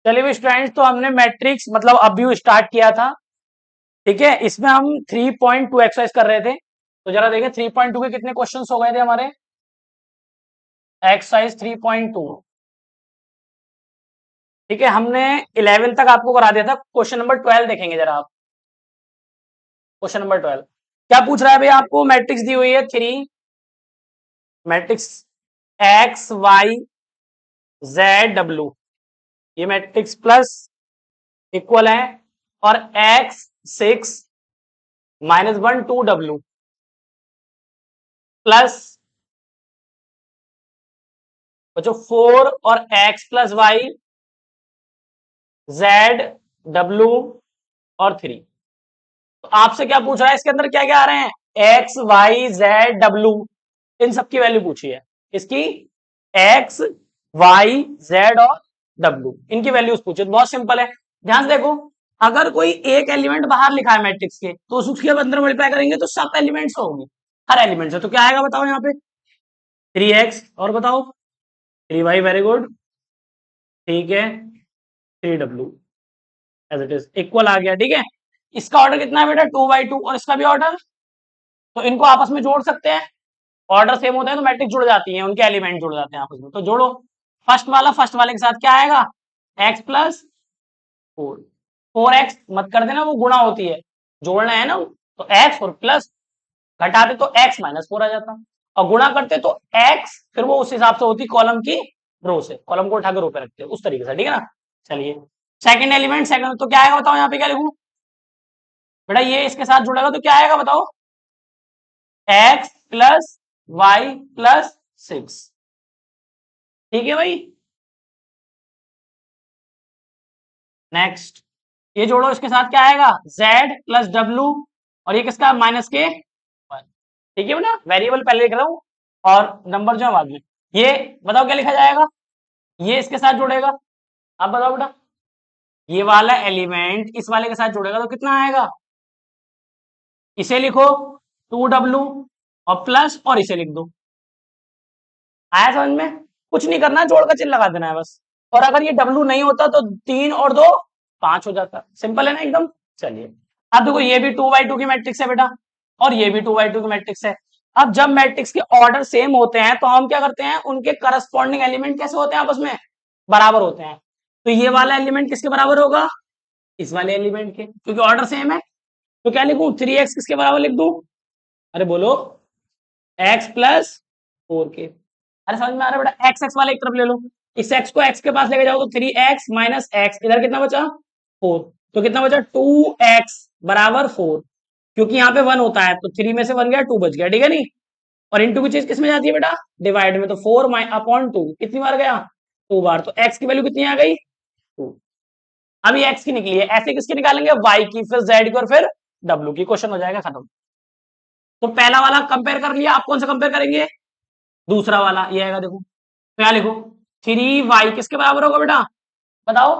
चलिए स्टूडेंट्स, तो हमने मैट्रिक्स मतलब अभी स्टार्ट किया था। ठीक है, इसमें हम 3.2 एक्सरसाइज कर रहे थे। तो जरा देखें 3.2 के कितने क्वेश्चंस हो गए थे हमारे। एक्सरसाइज 3.2। ठीक है, हमने 11 तक आपको करा दिया था। क्वेश्चन नंबर 12 देखेंगे जरा आप। क्वेश्चन नंबर 12 क्या पूछ रहा है भैया आपको। मैट्रिक्स दी हुई है 3, matrix X Y Z W. ये मैट्रिक्स प्लस इक्वल है और एक्स 6 -1 2 डब्ल्यू प्लस बच्चों 4 और X plus Y Z W और 3। तो आपसे क्या पूछ रहा है, इसके अंदर क्या क्या आ रहे हैं। एक्स वाई जेड डब्ल्यू, इन सबकी वैल्यू पूछी है। इसकी एक्स वाई जेड और डब्ल्यू, इनकी वैल्यूज पूछी। तो बहुत सिंपल है, ध्यान से देखो। अगर कोई एक एलिमेंट बाहर लिखा है मैट्रिक्स के, तो उसके अंदर मल्टीप्लाई करेंगे तो सब एलिमेंट्स होंगे, हर एलिमेंट से। तो क्या आएगा बताओ यहाँ पे। 3x और बताओ 3y। वेरी गुड, ठीक है। 3w as it is equal आ गया। ठीक है, इसका ऑर्डर कितना है बेटा 2/2 और इसका भी ऑर्डर। तो इनको आपस में जोड़ सकते हैं, ऑर्डर सेम होता है तो मैट्रिक्स जुड़ जाती है, उनके एलिमेंट जुड़ जाते हैं आपस में। तो जोड़ो, फर्स्ट वाला फर्स्ट वाले के साथ क्या आएगा, x प्लस 4। 4x मत कर देना, वो गुणा होती है, जोड़ना है ना। तो x और प्लस घटाते तो x -4 आ जाता, और गुणा करते तो x, फिर वो उस हिसाब से होती कॉलम की रो से, कॉलम को उठाकर रो पे रखते हैं उस तरीके से। ठीक है ना। चलिए सेकंड एलिमेंट, सेकंड तो क्या आएगा बताओ यहाँ पे। क्या लिखूं बेटा, ये इसके साथ जुड़ेगा तो क्या आएगा बताओ, x प्लस वाई प्लस 6। ठीक है भाई। नेक्स्ट, ये जोड़ो, इसके साथ क्या आएगा z प्लस डब्ल्यू, और ये किसका माइनस के 1। ठीक है बेटा, वेरिएबल पहले लिख रहा हूं और नंबर जो है बाद में। ये बताओ क्या लिखा जाएगा, ये इसके साथ जुड़ेगा। अब बताओ बेटा, ये वाला एलिमेंट इस वाले के साथ जुड़ेगा तो कितना आएगा, इसे लिखो 2w और प्लस, और इसे लिख दो। आया समझ में। कुछ नहीं करना, जोड़ का चिन्ह लगा देना है बस। और अगर ये w नहीं होता तो 3 और 2 5 हो जाता। सिंपल है ना एकदम। चलिए अब देखो, ये भी 2/2 की मैट्रिक्स है बेटा, और ये भी 2/2 की मैट्रिक्स है। अब जब मैट्रिक्स के ऑर्डर सेम होते हैं तो हम क्या करते हैं, उनके करस्पॉन्डिंग एलिमेंट कैसे होते हैं, आपस में बराबर होते हैं। तो ये वाला एलिमेंट किसके बराबर होगा, इस वाले एलिमेंट के, क्योंकि ऑर्डर सेम है। तो क्या लिखूं, 3x किसके बराबर लिख दूं, अरे बोलो x प्लस 4 के। अरे समझ में आ रहा है बेटा, एक्स एक्स वाले एक तरफ ले लो, इस x को x के पास लेके जाओ तो 3x माइनस x, इधर कितना बचा 4। तो कितना बचा 2x बराबर 4, क्योंकि यहाँ पे 1 होता है तो 3 में से 1 गया 2 बच गया। ठीक है नहीं। और इनटू की चीज किस में जाती है बेटा, डिवाइड में। तो 4/2 कितनी बार गया, 2 बार। तो x की वैल्यू कितनी आ गई 2। अभी x की निकली है, ऐसे किसकी निकालेंगे, y की, फिर z की, और फिर w की। क्वेश्चन हो जाएगा खत्म। तो पहला वाला कंपेयर कर लिया, आप कौन सा कंपेयर करेंगे, दूसरा वाला ये आएगा। देखो तो यहाँ लिखो 3y किसके बराबर होगा बेटा, बताओ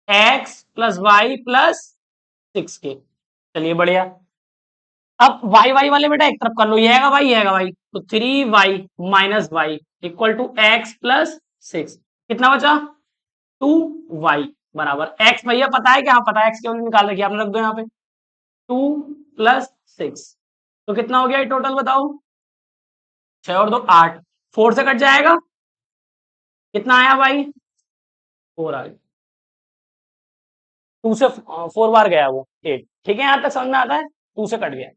x प्लस वाई प्लस 6 के। चलिए बढ़िया। अब वाई वाई वाले बेटा एक तरफ कर लो, ये आएगा वाई, ये आएगा वाई। तो 3y minus Y equal to X plus 6। कितना बचा 2y बराबर x। भैया पता है क्या, पता है x क्यों निकाल रखी आपने, रख दो यहाँ पे 2 प्लस 6। तो कितना हो गया टोटल बताओ, 6 और 2 8, 4 से कट जाएगा, कितना आया भाई 4 आ गया। 2 से 4 बार गया वो 8। ठीक है, यहां तक समझ में आता है, 2 से कट गया।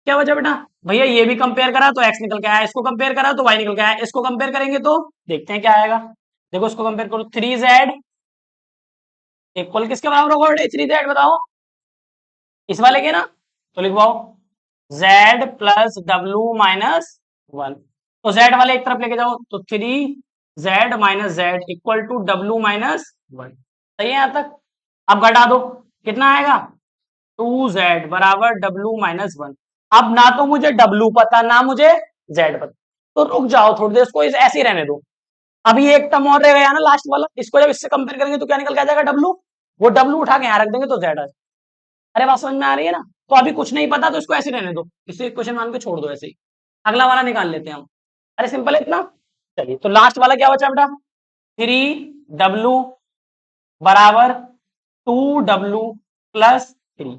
क्या बचा बेटा, भैया ये भी कंपेयर करा तो x निकल के आया, इसको कंपेयर करा तो y निकल के आया, इसको कंपेयर करेंगे तो देखते हैं क्या आएगा। देखो इसको कंपेयर करो, 3z इक्वल किसके बराबर होगा बेटा, 3z बताओ, इस वाले के ना। तो लिखवाओ z प्लस डब्ल्यू माइनस 1। तो z वाले एक तरफ लेके जाओ, तो 3z minus Z equal to W minus 1। सही है यहां तक। अब घटा दो, कितना आएगा 2z बराबर डब्ल्यू माइनस 1। अब ना तो मुझे डब्ल्यू पता ना मुझे z पता, तो रुक जाओ थोड़ी देर, इसको ऐसे ही रहने दो। अभी एक टर्म और रह गया ना लास्ट वाला, इसको जब इससे कंपेयर करेंगे तो क्या निकल के आ जाएगा डब्ल्यू। वो डब्ल्यू उठा के यहाँ रख देंगे तो जेड आ जाएगा। अरे बात समझ में आ रही है ना। तो अभी कुछ नहीं पता तो इसको ऐसे रहने दो, इसे क्वेश्चन मान के छोड़ दो ऐसे ही। अगला वाला निकाल लेते हैं हम। अरे सिंपल है इतना। चलिए तो लास्ट वाला क्या बचा बेटा, 3w बराबर 2w प्लस 3।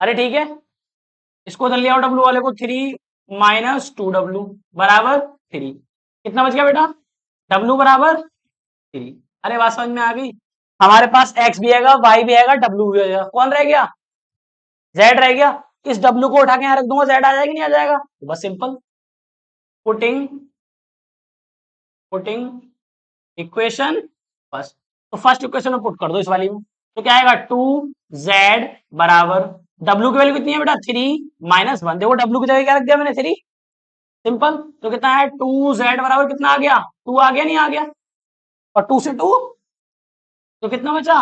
अरे ठीक है, इसको उधर ले आओ, w वाले को, 3 माइनस 2w बराबर 3। कितना बच गया बेटा? w बराबर 3। अरे बात समझ में आ गई? हमारे पास x भी आएगा, y भी आएगा, w भी आएगा, कौन रह गया? z रह गया। इस w को उठा के यहां रख दूंगा, z आ जाएगा नहीं आ जाएगा? तो बस simple, putting putting equation first. तो फर्स्ट इक्वेशन में पुट कर दो इस वाली में, तो क्या आएगा? 2z बराबर, w की वैल्यू कितनी है बेटा? 3 - 1। देखो w की जगह क्या रख दिया मैंने? 3। सिंपल। तो कितना है? 2z बराबर कितना आ गया? 2 आ गया नहीं आ गया? और 2 से 2 तो कितना बचा?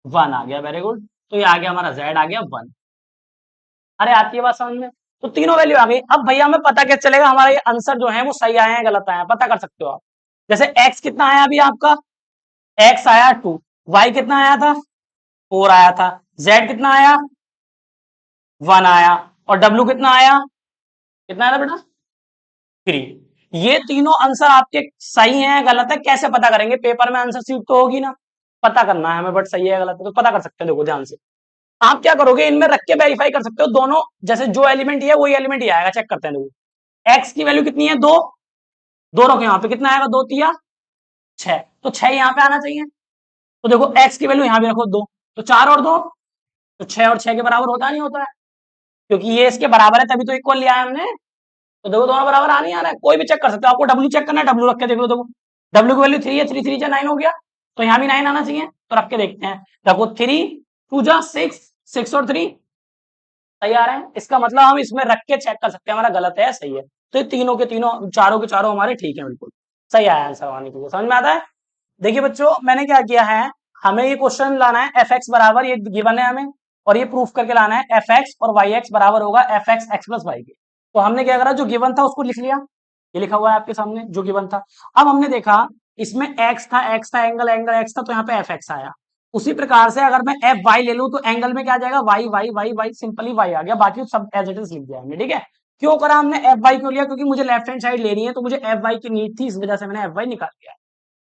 1 आ गया। Very good. तो ये आ गया हमारा z आ गया 1। अरे आती है बात समझ में? तो तीनों वैल्यू आ गई। अब भैया हमें पता कैसे चलेगा हमारा ये आंसर जो है वो सही आया है गलत आया है? पता कर सकते हो आप। जैसे x कितना आया अभी आपका? x आया 2, y कितना आया था? 4 आया था, z कितना आया? 1 आया, और w कितना आया? कितना आया था बेटा? 3। ये तीनों आंसर आपके सही हैं गलत है कैसे पता करेंगे? पेपर में आंसर शीट तो होगी ना, पता करना है हमें, बट सही है गलत है तो पता कर सकते हो। देखो ध्यान से, आप क्या करोगे, इनमें रख के वेरीफाई कर सकते हो दोनों, जैसे जो एलिमेंट है वही एलिमेंट ही आएगा। चेक करते हैं। देखो x की वैल्यू कितनी है? 2, 2 रखो यहाँ पे, कितना आएगा? 2 तिया 6, तो 6 यहाँ पे आना चाहिए। तो देखो x की वैल्यू यहाँ भी रखो 2, तो 4 और 2 तो 6, और 6 के बराबर होता नहीं होता है? क्योंकि ये इसके बराबर है तभी तो इक्वल लिया है हमने। तो देखो दोनों बराबर आ नहीं आ रहा है? कोई भी चेक कर सकते हो। आपको w चेक करना है, w रख के देख लो। देखो w की वैल्यू 3 है, 3 3 जा 9 हो गया, तो यहाँ भी 9 आना चाहिए। तो रख के देखते हैं। देखो 3 2 जा 6, 6 और 3 सही आ रहे हैं। इसका मतलब हम इसमें रख के चेक कर सकते हैं हमारा गलत है या सही है। तो ये तीनों के तीनों, चारों के चारों हमारे ठीक है, बिल्कुल सही आया आंसर आने के लिए। समझ में आता है? देखिए बच्चों, मैंने क्या किया है, हमें ये क्वेश्चन लाना है एफ एक्स बराबर, ये गिवन है हमें, और ये प्रूफ करके लाना है एफ एक्स और वाई एक्स बराबर होगा F X X plus Y के। तो हमने क्या करा, जो गिवन था उसको लिख लिया, ये लिखा हुआ है आपके सामने जो गिवन था। अब हमने देखा इसमें एक्स था, एंगल एंगल एक्स था, तो यहाँ पे एफ एक्स आया। उसी प्रकार से अगर मैं एफ वाई ले लूं तो एंगल में क्या आ जाएगा? Y Y Y Y, simply Y आ गया, बाकी सब एज इट इज लिख दिया हमने। ठीक है? क्यों करा हमने एफ वाई? क्यों लिया? क्योंकि मुझे लेफ्ट हैंड साइड लेनी है, तो मुझे एफ वाई की नीड थी, इस वजह से मैंने एफ वाई निकाल दिया।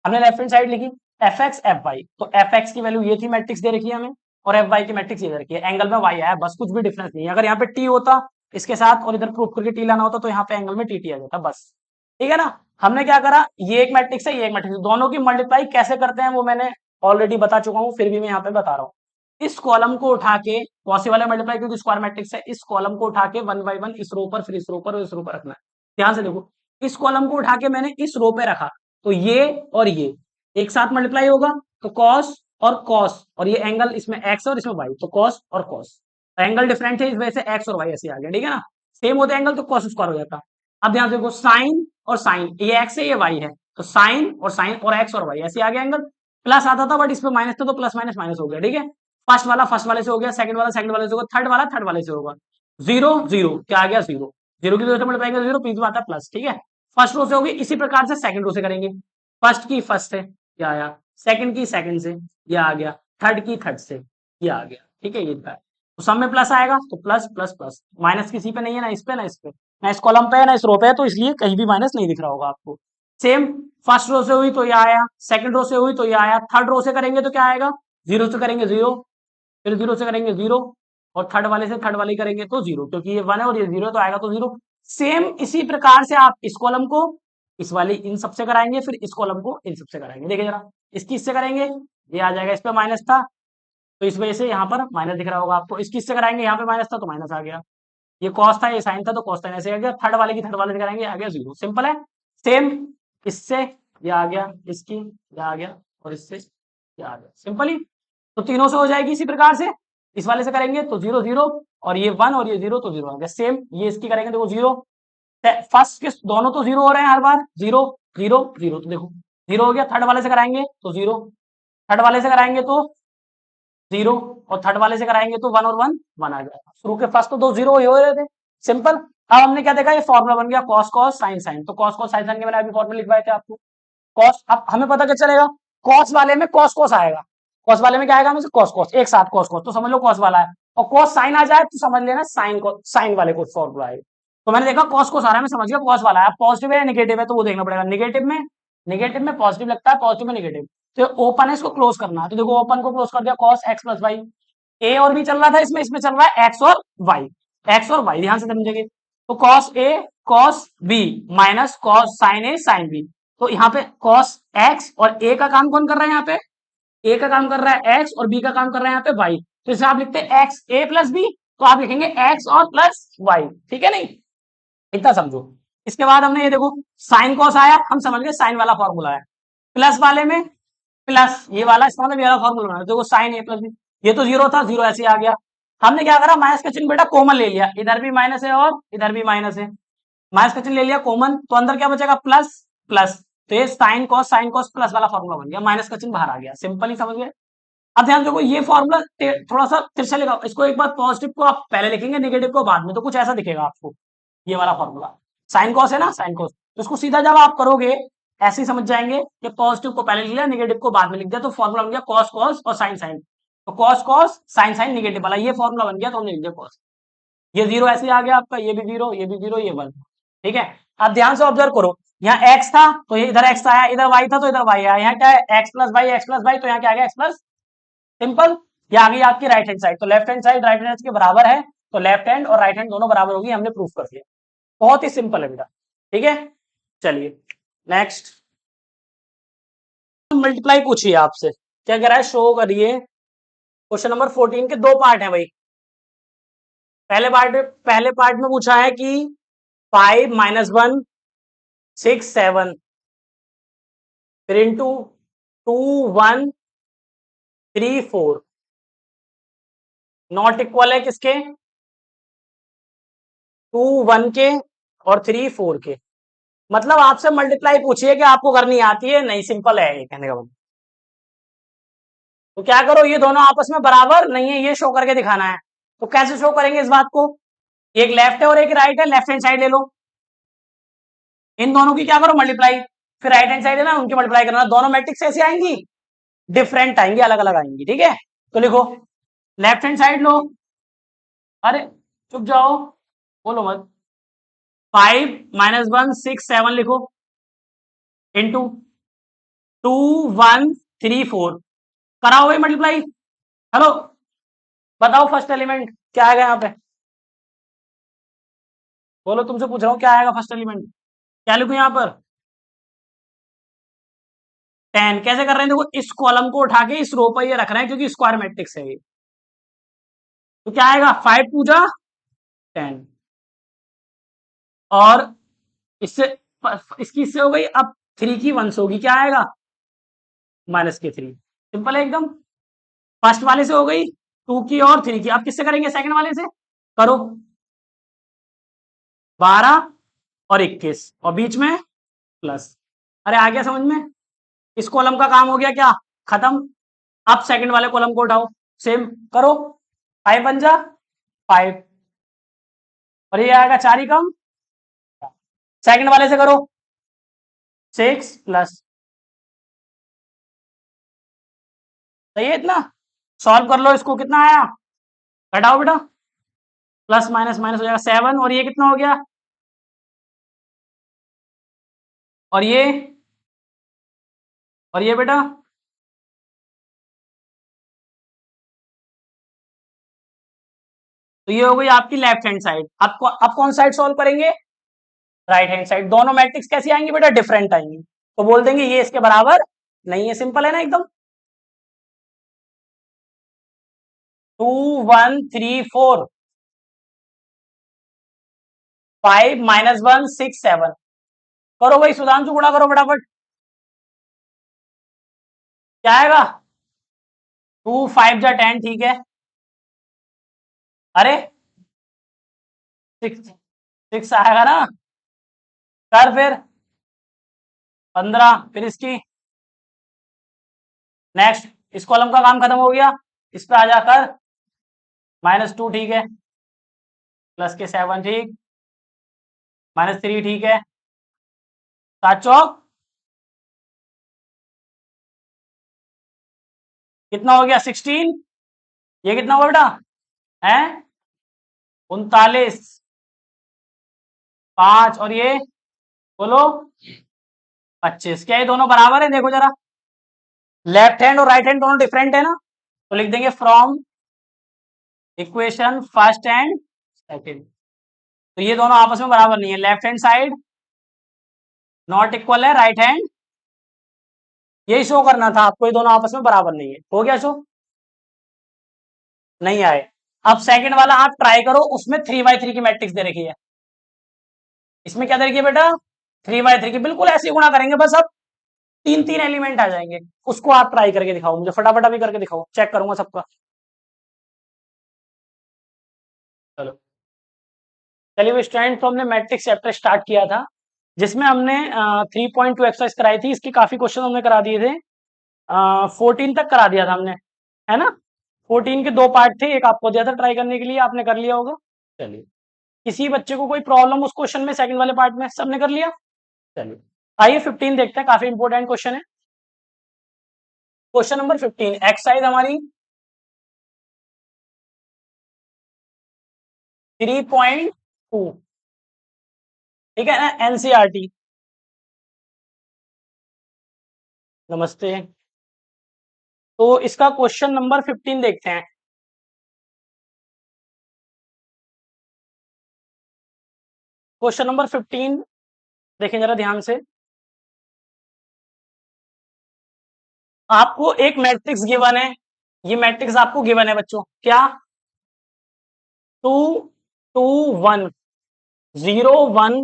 हमने लेफ्ट हैंड साइड लिखी एफ एक्स एफ वाई, तो एफ एक्स की वैल्यू ये थी, मैट्रिक्स दे रखी है हमें, और एफ वाई की मैट्रिक्स ये दे रखी है। एंगल में वाई आया, बस कुछ भी डिफरेंस नहीं है। अगर यहाँ पे टी होता इसके साथ और इधर प्रूफ करके टी लाना होता तो यहाँ पे एंगल में टी टी आ जाता, बस। ठीक है ना? हमने क्या करा, ये एक मैट्रिक्स है, ये एक मैट्रिक्स, दोनों की मल्टीप्लाई कैसे करते हैं वो मैंने ऑलरेडी बता चुका हूँ, फिर भी मैं यहाँ पे बता रहा हूँ। इस कॉलम को उठा के, पॉसिबल है मल्टीप्लाई क्योंकि स्क्वायर मैट्रिक्स है, इस कॉलम को उठा के 1 बाय 1 इस रो पर, फिर इस रो पर और इस रो पर रखना है। ध्यान से देखो, इस कॉलम को उठा के मैंने इस रो पे रखा, तो ये और ये एक साथ मल्टीप्लाई होगा, तो कॉस और कॉस, और ये एंगल इसमें एक्स और इसमें वाई, तो कॉस और कॉस। एंगल डिफरेंट है इस वजह से एक्स और वाई ऐसे आ गया। ठीक है ना? सेम होते एंगल तो कॉस स्क्वायर हो जाता। अब ध्यान से देखो, साइन और साइन, ये एक्स है ये वाई है, तो साइन और एक्स और वाई ऐसे आ गया एंगल। प्लस आता था बट इसमें माइनस था, तो प्लस माइनस माइनस हो गया। ठीक है? फर्स्ट वाला फर्स्ट वाले से हो गया, सेकंड वाला सेकंड वाले से होगा, थर्ड वाला थर्ड वाले से होगा। जीरो जीरो क्या आ गया? जीरो। जीरो की वजह से मल्टीप्लाई करेंगे जीरो, बीच में आता है प्लस। ठीक है? फर्स्ट रो से होगी, इसी प्रकार से सेकंड रो से करेंगे। फर्स्ट की फर्स्ट से ये आया, सेकंड की सेकंड से ये आ गया, थर्ड की थर्ड से ये आ गया। ठीक है? ये था। तो सब में प्लस आएगा, तो प्लस प्लस प्लस, माइनस किसी पे नहीं है, ना इस पे ना इस पे, ना इस कॉलम पे है ना इस रो पे है, तो इसलिए कहीं भी माइनस नहीं दिख रहा होगा आपको। सेम फर्स्ट रो से हुई तो ये आया, सेकंड रो से हुई तो ये आया, थर्ड रो से करेंगे तो क्या आएगा? जीरो से करेंगे जीरो, फिर जीरो से करेंगे जीरो, और थर्ड वाले से थर्ड वाले करेंगे तो जीरो, क्योंकि ये 1 है और ये 0 तो आएगा तो जीरो। सेम इसी प्रकार से आप इस कॉलम को इस वाले इन सबसे कराएंगे, फिर इस कॉलम को इन सबसे कराएंगे। देखिए जरा, इसकी इससे करेंगे ये आ जाएगा, इस पे माइनस था तो इस वजह से यहाँ पर माइनस दिख रहा होगा आपको। इसकी इससे कराएंगे, यहाँ पे माइनस था तो माइनस आ गया। ये कॉस था ये साइन था तो कॉस साइन ऐसे आ गया। थर्ड वाले की थर्ड वाले से कराएंगे, आ गया जीरो। सिंपल है। सेम इससे ये आ गया, इसकी ये आ गया, और इससे ये आ गया। सिंपल ही। तो तीनों से हो जाएगी इसी प्रकार से। इस वाले से करेंगे तो जीरो जीरो, और ये 1 और ये जीरो तो जीरो आ गया। सेम ये इसकी करेंगे देखो जीरो, फर्स्ट के दोनों तो जीरो हो रहे हैं हर बार, जीरो जीरो जीरो, तो देखो जीरो हो गया। थर्ड वाले से कराएंगे तो जीरो, थर्ड वाले से कराएंगे तो जीरो, और थर्ड वाले से कराएंगे तो 1 और 1 1 आ जाएगा। शुरू के फर्स्ट तो दो जीरो ही हो रहे थे। सिंपल। अब हमने क्या देखा, ये फॉर्मूला बन गया कॉस कॉस साइन साइन, तो कॉस कॉस साइन साइन के मैंने अभी फॉर्मूला लिखवाए थे आपको। कॉस, अब हमें पता क्या चलेगा, कॉस वाले में कॉस कॉस आएगा, कॉस वाले में क्या आएगा, हमें कॉस कॉस एक साथ कॉस कॉस, तो समझ लो कॉस वाला है। और कॉस साइन आ जाए तो समझ लेना साइन को, साइन वाले को फॉर्मूला आएगा। तो मैंने देखा कॉस कॉस आ रहा है, मैं समझ गया कॉस वाला है। पॉजिटिव है या निगेटिव है तो वो देखना पड़ेगा। निगेटिव में पॉजिटिव लगता है, पॉजिटिव में निगेटिव, तो ओपन है, इसको क्लोज करना है। तो देखो ओपन को क्लोज कर दिया, कॉस एक्स प्लस वाई। ए और बी चल रहा था इसमें, इसमें चल रहा है एक्स और वाई। एक्स और वाई ध्यान से समझेंगे। तो cos A cos B minus cos sine A sine B. तो यहाँ पे कॉस एक्स और ए का काम कौन कर रहा है, यहाँ पे ए का काम कर रहा है एक्स और बी का काम कर रहा है यहाँ पे वाई। तो इसे आप लिखते हैं एक्स ए प्लस बी, तो आप लिखेंगे एक्स और प्लस वाई। ठीक है नहीं, इतना समझो। इसके बाद हमने ये देखो साइन कॉस आया, हम समझ गए साइन वाला फॉर्मूला है। प्लस वाले में प्लस ये वाला, इसका मतलब ये वाला फॉर्मूला बनाना। देखो साइन ए प्लस बी, ये तो जीरो था, जीरो ऐसे ही आ गया। हमने क्या करा, माइनस का चिन्ह बेटा कॉमन ले लिया, इधर भी माइनस है और इधर भी माइनस है। माइनस का चिन्ह ले लिया कॉमन, तो अंदर क्या बचेगा, प्लस प्लस। तो ये साइन कॉस प्लस वाला फॉर्मूला बन गया, माइनस का चिन्ह बाहर आ गया। सिंपल ही समझ गए। अब ध्यान देखो ये फॉर्मूला थोड़ा सा तिरछा लिखा, इसको एक बार पॉजिटिव को आप पहले लिखेंगे, नेगेटिव को बाद में, तो कुछ ऐसा दिखेगा आपको ये वाला फॉर्मूला। साइन कॉस है ना, साइन कॉस, तो इसको सीधा जब आप करोगे ऐसे ही समझ जाएंगे कि पॉजिटिव को पहले लिख लिया, नेगेटिव को बाद में लिख दिया, तो फॉर्मूला बन गया कॉस कॉस और साइन साइन। तो cos cos sine sine negative वाला ये फॉर्मूला बन गया, तो हमने लिख दिया कॉस। ये जीरो ऐसे ही आ गया आपका, ये भी जीरो, ये भी जीरो, ये वन। ठीक है, अब ध्यान से ऑब्जर्व करो, यहाँ एक्स था तो ये इधर एक्स आया, इधर वाई था तो इधर वाई आया। यहाँ क्या है, X plus Y, X plus Y, तो यहाँ क्या आ गया, एक्स प्लस। सिंपल। ये आ गई आपकी राइट हैंड साइड, तो left hand side right hand के बराबर है, तो लेफ्ट हैंड और राइट हैंड दोनों बराबर होगी, हमने प्रूफ कर दिया। बहुत ही सिंपल है बेटा। ठीक है, चलिए नेक्स्ट। मल्टीप्लाई पूछिए आपसे, क्या कह रहा है, शो करिए। क्वेश्चन नंबर 14 के दो पार्ट है भाई। पहले पार्ट में पूछा है कि 5 माइनस 1 6 7, फिर इंटू 2 1 3 4 नॉट इक्वल है किसके, 2 1 के और 3 4 के। मतलब आपसे मल्टीप्लाई पूछिए कि आपको करनी आती है नहीं, सिंपल है ये कहने का मतलब। तो क्या करो, ये दोनों आपस में बराबर नहीं है, ये शो करके दिखाना है। तो कैसे शो करेंगे इस बात को, एक लेफ्ट है और एक राइट है, लेफ्ट हैंड साइड ले लो, इन दोनों की क्या करो मल्टीप्लाई, फिर राइट हैंड साइड है ना उनकी मल्टीप्लाई करना। दोनों मैट्रिक्स ऐसी आएंगी, डिफरेंट आएंगी, अलग अलग आएंगी। ठीक है, तो लिखो लेफ्ट हैंड साइड लो, अरे चुप जाओ, बोलो मत। 5 माइनस 1 6 7 लिखो, इंटू 2 1 3 4, कराओ भाई मल्टीप्लाई। हेलो, बताओ फर्स्ट एलिमेंट क्या आएगा यहाँ पे, बोलो, तुमसे पूछ रहा हूँ क्या आएगा फर्स्ट एलिमेंट, क्या लिखूं यहाँ पर, 10। कैसे कर रहे हैं, देखो इस कॉलम को उठा के इस रो पर ये रख रहे हैं क्योंकि स्क्वायर मैट्रिक्स है ये। तो क्या आएगा, 5 टू जा 10, और इससे इसकी इससे हो गई, अब 3 की 1 से होगी, क्या आएगा, माइनस के 3। सिंपल है एकदम। फर्स्ट वाले से हो गई 2 की और 3 की, अब किससे करेंगे, सेकंड वाले से करो। 12 और 21 और बीच में प्लस। अरे आ गया समझ में, इस कॉलम का काम हो गया क्या, खत्म। अब सेकंड वाले कॉलम को उठाओ, सेम करो, 5 बन जा 5, और ये आएगा 4 ही कम, सेकंड वाले से करो 6 प्लस। सही है इतना, सॉल्व कर लो इसको, कितना आया, घटाओ बेटा, प्लस माइनस माइनस हो जाएगा 7, और ये कितना हो गया, और ये बेटा, तो ये हो गई आपकी लेफ्ट हैंड साइड। अब कौन साइड सॉल्व करेंगे, राइट हैंड साइड। दोनों मैट्रिक्स कैसी आएंगी बेटा, डिफरेंट आएंगी, तो बोल देंगे ये इसके बराबर नहीं है। सिंपल है ना एकदम। 2 1 3 4, 5 माइनस 1 6 7, करो भाई सुधांशु, गुणा करो फटाफट, क्या आएगा, 2 5 जा 10, ठीक है, अरे 6 6 आएगा ना, कर फिर 15, फिर इसकी नेक्स्ट, इस कॉलम का काम खत्म हो गया, इस पे आ जाकर -2, ठीक है, प्लस के 7, ठीक, -3, ठीक है, 7 चौक कितना हो गया, 16, ये कितना हुआ बेटा, है 39, 5, और ये बोलो 25। क्या ये दोनों बराबर है, देखो जरा, लेफ्ट हैंड और राइट हैंड दोनों डिफरेंट है ना, तो लिख देंगे from equation first and second. तो ये दोनों आपस में बराबर नहीं है, left hand side not equal है राइट हैंड, यही शो करना था आपको, ये दोनों आपस में बराबर नहीं है। हो गया शो? नहीं आए। अब सेकंड वाला आप ट्राई करो, उसमें 3x3 की मैट्रिक्स दे रखी है। इसमें क्या दे रखी है बेटा? 3x3 की। बिल्कुल ऐसे गुणा करेंगे बस, अब तीन तीन एलिमेंट आ जाएंगे। उसको आप ट्राई करके दिखाओ मुझे, फटाफट अभी करके दिखाओ, चेक करूंगा सबका। चलो चलिए स्टूडेंट, तो हमने मैट्रिक्स चैप्टर स्टार्ट किया था, जिसमें हमने 3.2 एक्सरसाइज कराई थी। इसकी काफी क्वेश्चन हमने करा दिए थे, 14 तक करा दिया था हमने, है ना। 14 के दो पार्ट थे, एक आपको दिया था ट्राई करने के लिए, आपने कर लिया होगा। चलिए, किसी बच्चे को कोई प्रॉब्लम उस क्वेश्चन में, सेकंड वाले पार्ट में? सबने कर लिया। चलिए आइए 15 देखते हैं, काफी इंपॉर्टेंट क्वेश्चन है। क्वेश्चन नंबर 15, एक्सरसाइज हमारी 3.2, ठीक है ना, एनसीईआरटी। नमस्ते। तो इसका क्वेश्चन नंबर 15 देखते हैं। क्वेश्चन नंबर 15 देखें जरा ध्यान से। आपको एक मैट्रिक्स गिवन है, ये मैट्रिक्स आपको गिवन है बच्चों, क्या? 2 2 1 0 1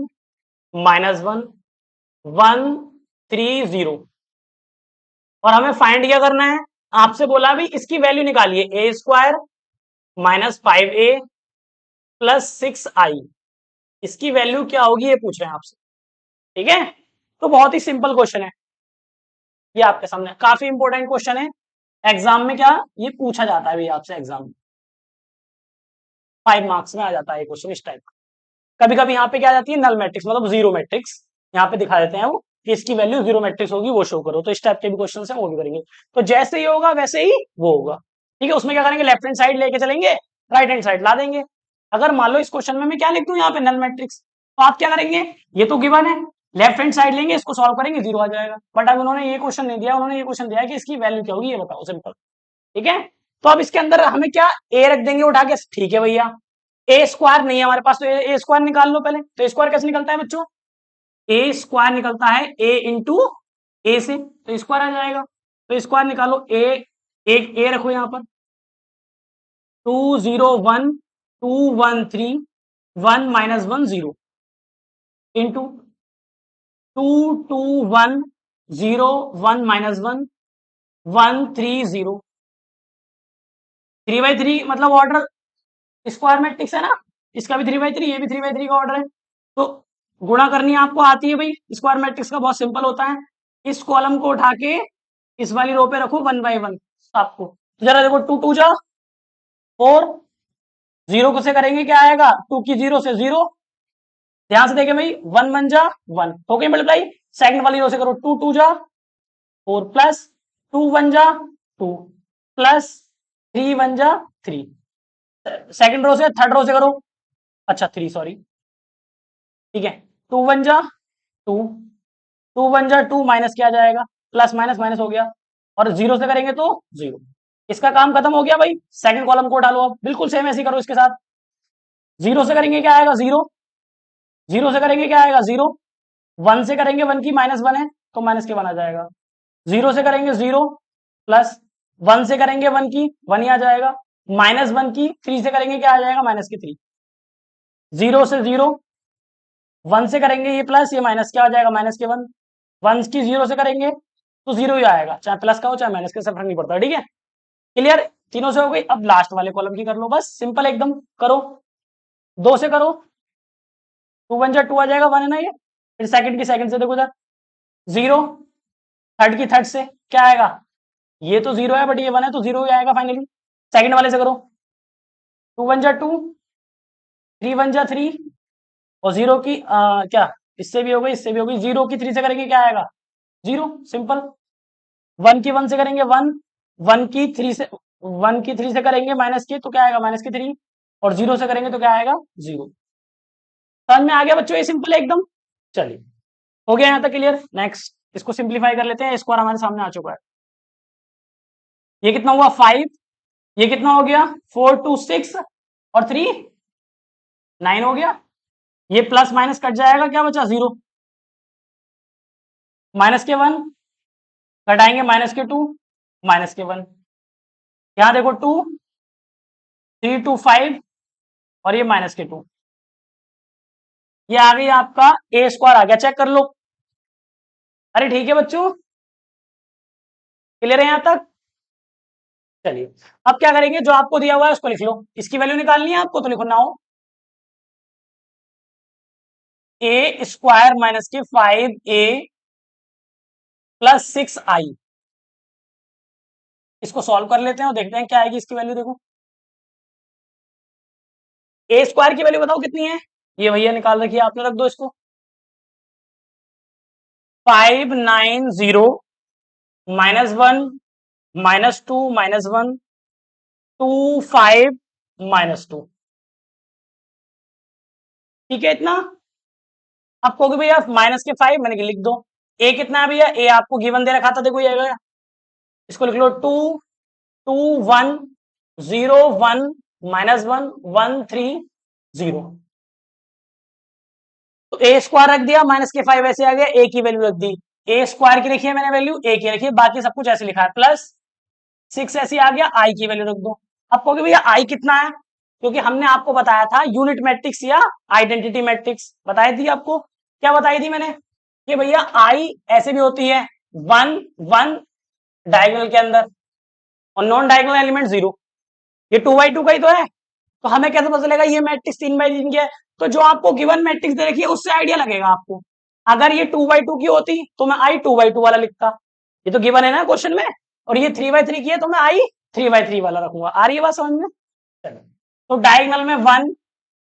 -1 1 3 0, और हमें फाइंड क्या करना है? आपसे बोला भी इसकी वैल्यू निकालिए, ए स्क्वायर -5a प्लस 6i, इसकी वैल्यू क्या होगी ये पूछ रहे हैं आपसे, ठीक है। तो बहुत ही सिंपल क्वेश्चन है ये आपके सामने, काफी इंपॉर्टेंट क्वेश्चन है। एग्जाम में क्या ये पूछा जाता है भी आपसे, एग्जाम में 5 मार्क्स में आ जाता है क्वेश्चन इस टाइप का। कभी कभी यहाँ पे क्या आ जाती है, नल मैट्रिक्स, मतलब जीरो मैट्रिक्स, यहाँ पे दिखा देते हैं वो कि इसकी वैल्यू जीरो मैट्रिक्स होगी, वो शो करो। तो इस टाइप के भी क्वेश्चन है, वो भी करेंगे। तो जैसे ही होगा वैसे ही वो होगा, ठीक है। उसमें क्या करेंगे, लेफ्ट हैंड साइड लेके चलेंगे, राइट हैंड साइड ला देंगे। अगर मान लो इस क्वेश्चन में मैं क्या लिख दूं यहाँ पे, नल मैट्रिक्स, तो आप क्या करेंगे, ये तो गिवन है, लेफ्ट हैंड साइड लेंगे, इसको सॉल्व करेंगे, जीरो आ जाएगा। बट अब उन्होंने ये क्वेश्चन नहीं दिया, उन्होंने ये क्वेश्चन दिया कि इसकी वैल्यू क्या होगी ये बताओ, सिंपल, ठीक है। तो अब इसके अंदर हमें क्या, ए रख देंगे उठा के, ठीक है भैया। ए स्क्वायर नहीं है हमारे पास, तो ए स्क्वायर निकाल लो पहले। तो ए स्क्वायर कैसे निकलता है बच्चों? ए स्क्वायर निकलता है ए इंटू ए से, तो स्क्वायर आ जाएगा। तो स्क्वायर निकालो, ए, एक ए रखो यहां पर, 2 0 1 2 1 3 1 -1 0 इंटू 2 2 1 0 1 -1 1 3 0, 3/3 मतलब ऑर्डर स्क्वायर मैट्रिक्स है ना, इसका भी 3/3, ये भी 3/3 का ऑर्डर है। तो गुणा करनी आपको आती है भाई, स्क्वायर मैट्रिक्स का बहुत सिंपल होता है। इस कॉलम को उठा के इस वाली रो पे रखो 1/1 आपको। तो जरा देखो, 2 2 जा 4, जीरो को से करेंगे क्या आएगा, 2 की जीरो से जीरो, ध्यान से देखें भाई, 1 1 जा 1 हो गई मल्टीप्लाई। सेकंड वाली रो से करो, 2 2 जा 4 प्लस 2 1 जा 2 प्लस 3 1 जा 3। सेकंड रो से थर्ड रो से करो, अच्छा 3 सॉरी, ठीक है। 2 1 जा 2, 2 1 जा 2, माइनस किया जाएगा, प्लस माइनस माइनस हो गया, और जीरो से करेंगे तो जीरो। इसका काम खत्म हो गया भाई। सेकंड कॉलम को डालो, अब बिल्कुल सेम ऐसे करो इसके साथ। जीरो से करेंगे क्या आएगा, जीरो, जीरो से करेंगे क्या आएगा, जीरो, वन से करेंगे, वन की -1 है तो माइनस के 1 आ जाएगा। जीरो से करेंगे जीरो, प्लस वन से करेंगे वन की 1 ही आ जाएगा, -1 की 3 से करेंगे क्या आ जाएगा, -3। जीरो से जीरो, वन से करेंगे ये प्लस, ये माइनस क्या आ जाएगा, -1। वन की जीरो से करेंगे तो जीरो ही आएगा, चाहे प्लस का हो चाहे माइनस का, सब फर्क नहीं पड़ता, ठीक है। क्लियर, तीनों से हो गई। अब लास्ट वाले कॉलम की कर लो, बस सिंपल एकदम करो, दो से करो, 2 1 जा 2 आ जाएगा, 1 है ना ये। फिर सेकंड की सेकंड से देखो इधर, जीरो, थर्ड की थर्ड से क्या आएगा, ये तो जीरो है बट ये 1 है तो जीरो ही आएगा फाइनली। सेकंड वाले से करो, 2 1 जा 2, 3 1 जा 3, और जीरो की क्या, इससे भी हो गई इससे भी हो गई, जीरो की 3 से करेंगे क्या आएगा, जीरो, सिंपल। वन की 1 से करेंगे 1, वन की 3 से, 1 की 3 से करेंगे माइनस की तो क्या आएगा, -3, और जीरो से करेंगे तो क्या आएगा, जीरो। समझ में आ गया बच्चों, ये सिंपल है एकदम। चलिए हो गया यहाँ तक क्लियर। नेक्स्ट इसको सिंप्लीफाई कर लेते हैं, स्क्वायर हमारे सामने आ चुका है। ये कितना हुआ 5, ये कितना हो गया 4 2 6 और 3 9 हो गया। ये प्लस माइनस कट जाएगा, क्या बचा 0, माइनस के 1 घटाएंगे माइनस के 2 माइनस के 1, यहां देखो 2 3 2 5 और ये माइनस के 2, ये आ गई आपका ए स्क्वायर आ गया, चेक कर लो। अरे ठीक है बच्चों, क्लियर है यहां तक? चलिए अब क्या करेंगे, जो आपको दिया हुआ है उसको लिख लो, इसकी वैल्यू निकालनी है आपको तो लिखो ना हो ए स्क्वायर माइनस के 5a प्लस 6i, इसको सॉल्व कर लेते हैं और देखते हैं क्या आएगी इसकी वैल्यू। देखो ए स्क्वायर की वैल्यू बताओ कितनी है, ये भैया निकाल रखी है आपने, रख दो इसको। 590 -1 -2 -1 2 5 -2, ठीक है इतना। आप कहोगे भैया माइनस के 5 मैंने लिख दो, ए कितना है भैया, ए आपको गिवन दे रखा था, देखो ये आएगा, इसको लिख लो 2 2 1 0 1 -1 1 3 0, तो ए स्क्वायर रख दिया, माइनस के 5 ऐसे आ गया, ए की वैल्यू रख दी, ए स्क्वायर की रखी है मैंने वैल्यू, ए की रखी है, बाकी सब कुछ ऐसे लिखा है, प्लस 6 ऐसे आ गया, आई की वैल्यू रख दो। अब कहोगे भैया आई कितना है, क्योंकि हमने आपको बताया था यूनिट मैट्रिक्स या आइडेंटिटी मैट्रिक्स बताई थी आपको, क्या बताई थी मैंने कि भैया आई ऐसे भी होती है 1 1 डायगोनल के अंदर और नॉन डायगोनल एलिमेंट 0, ये 2x2 का ही तो है, तो हमें कैसे पता चलेगा ये मैट्रिक्स 3x3 की है, तो जो आपको गिवन मैट्रिक्स दे रखी है उससे आइडिया लगेगा आपको। अगर ये 2x2 की होती तो मैं आई 2x2 वाला लिखता, ये तो गिवन है ना क्वेश्चन में, और ये 3x3 की है तो मैं आई 3x3 वाला रखूंगा। आ रही है बात समझ में? चलो, तो डायगोनल में 1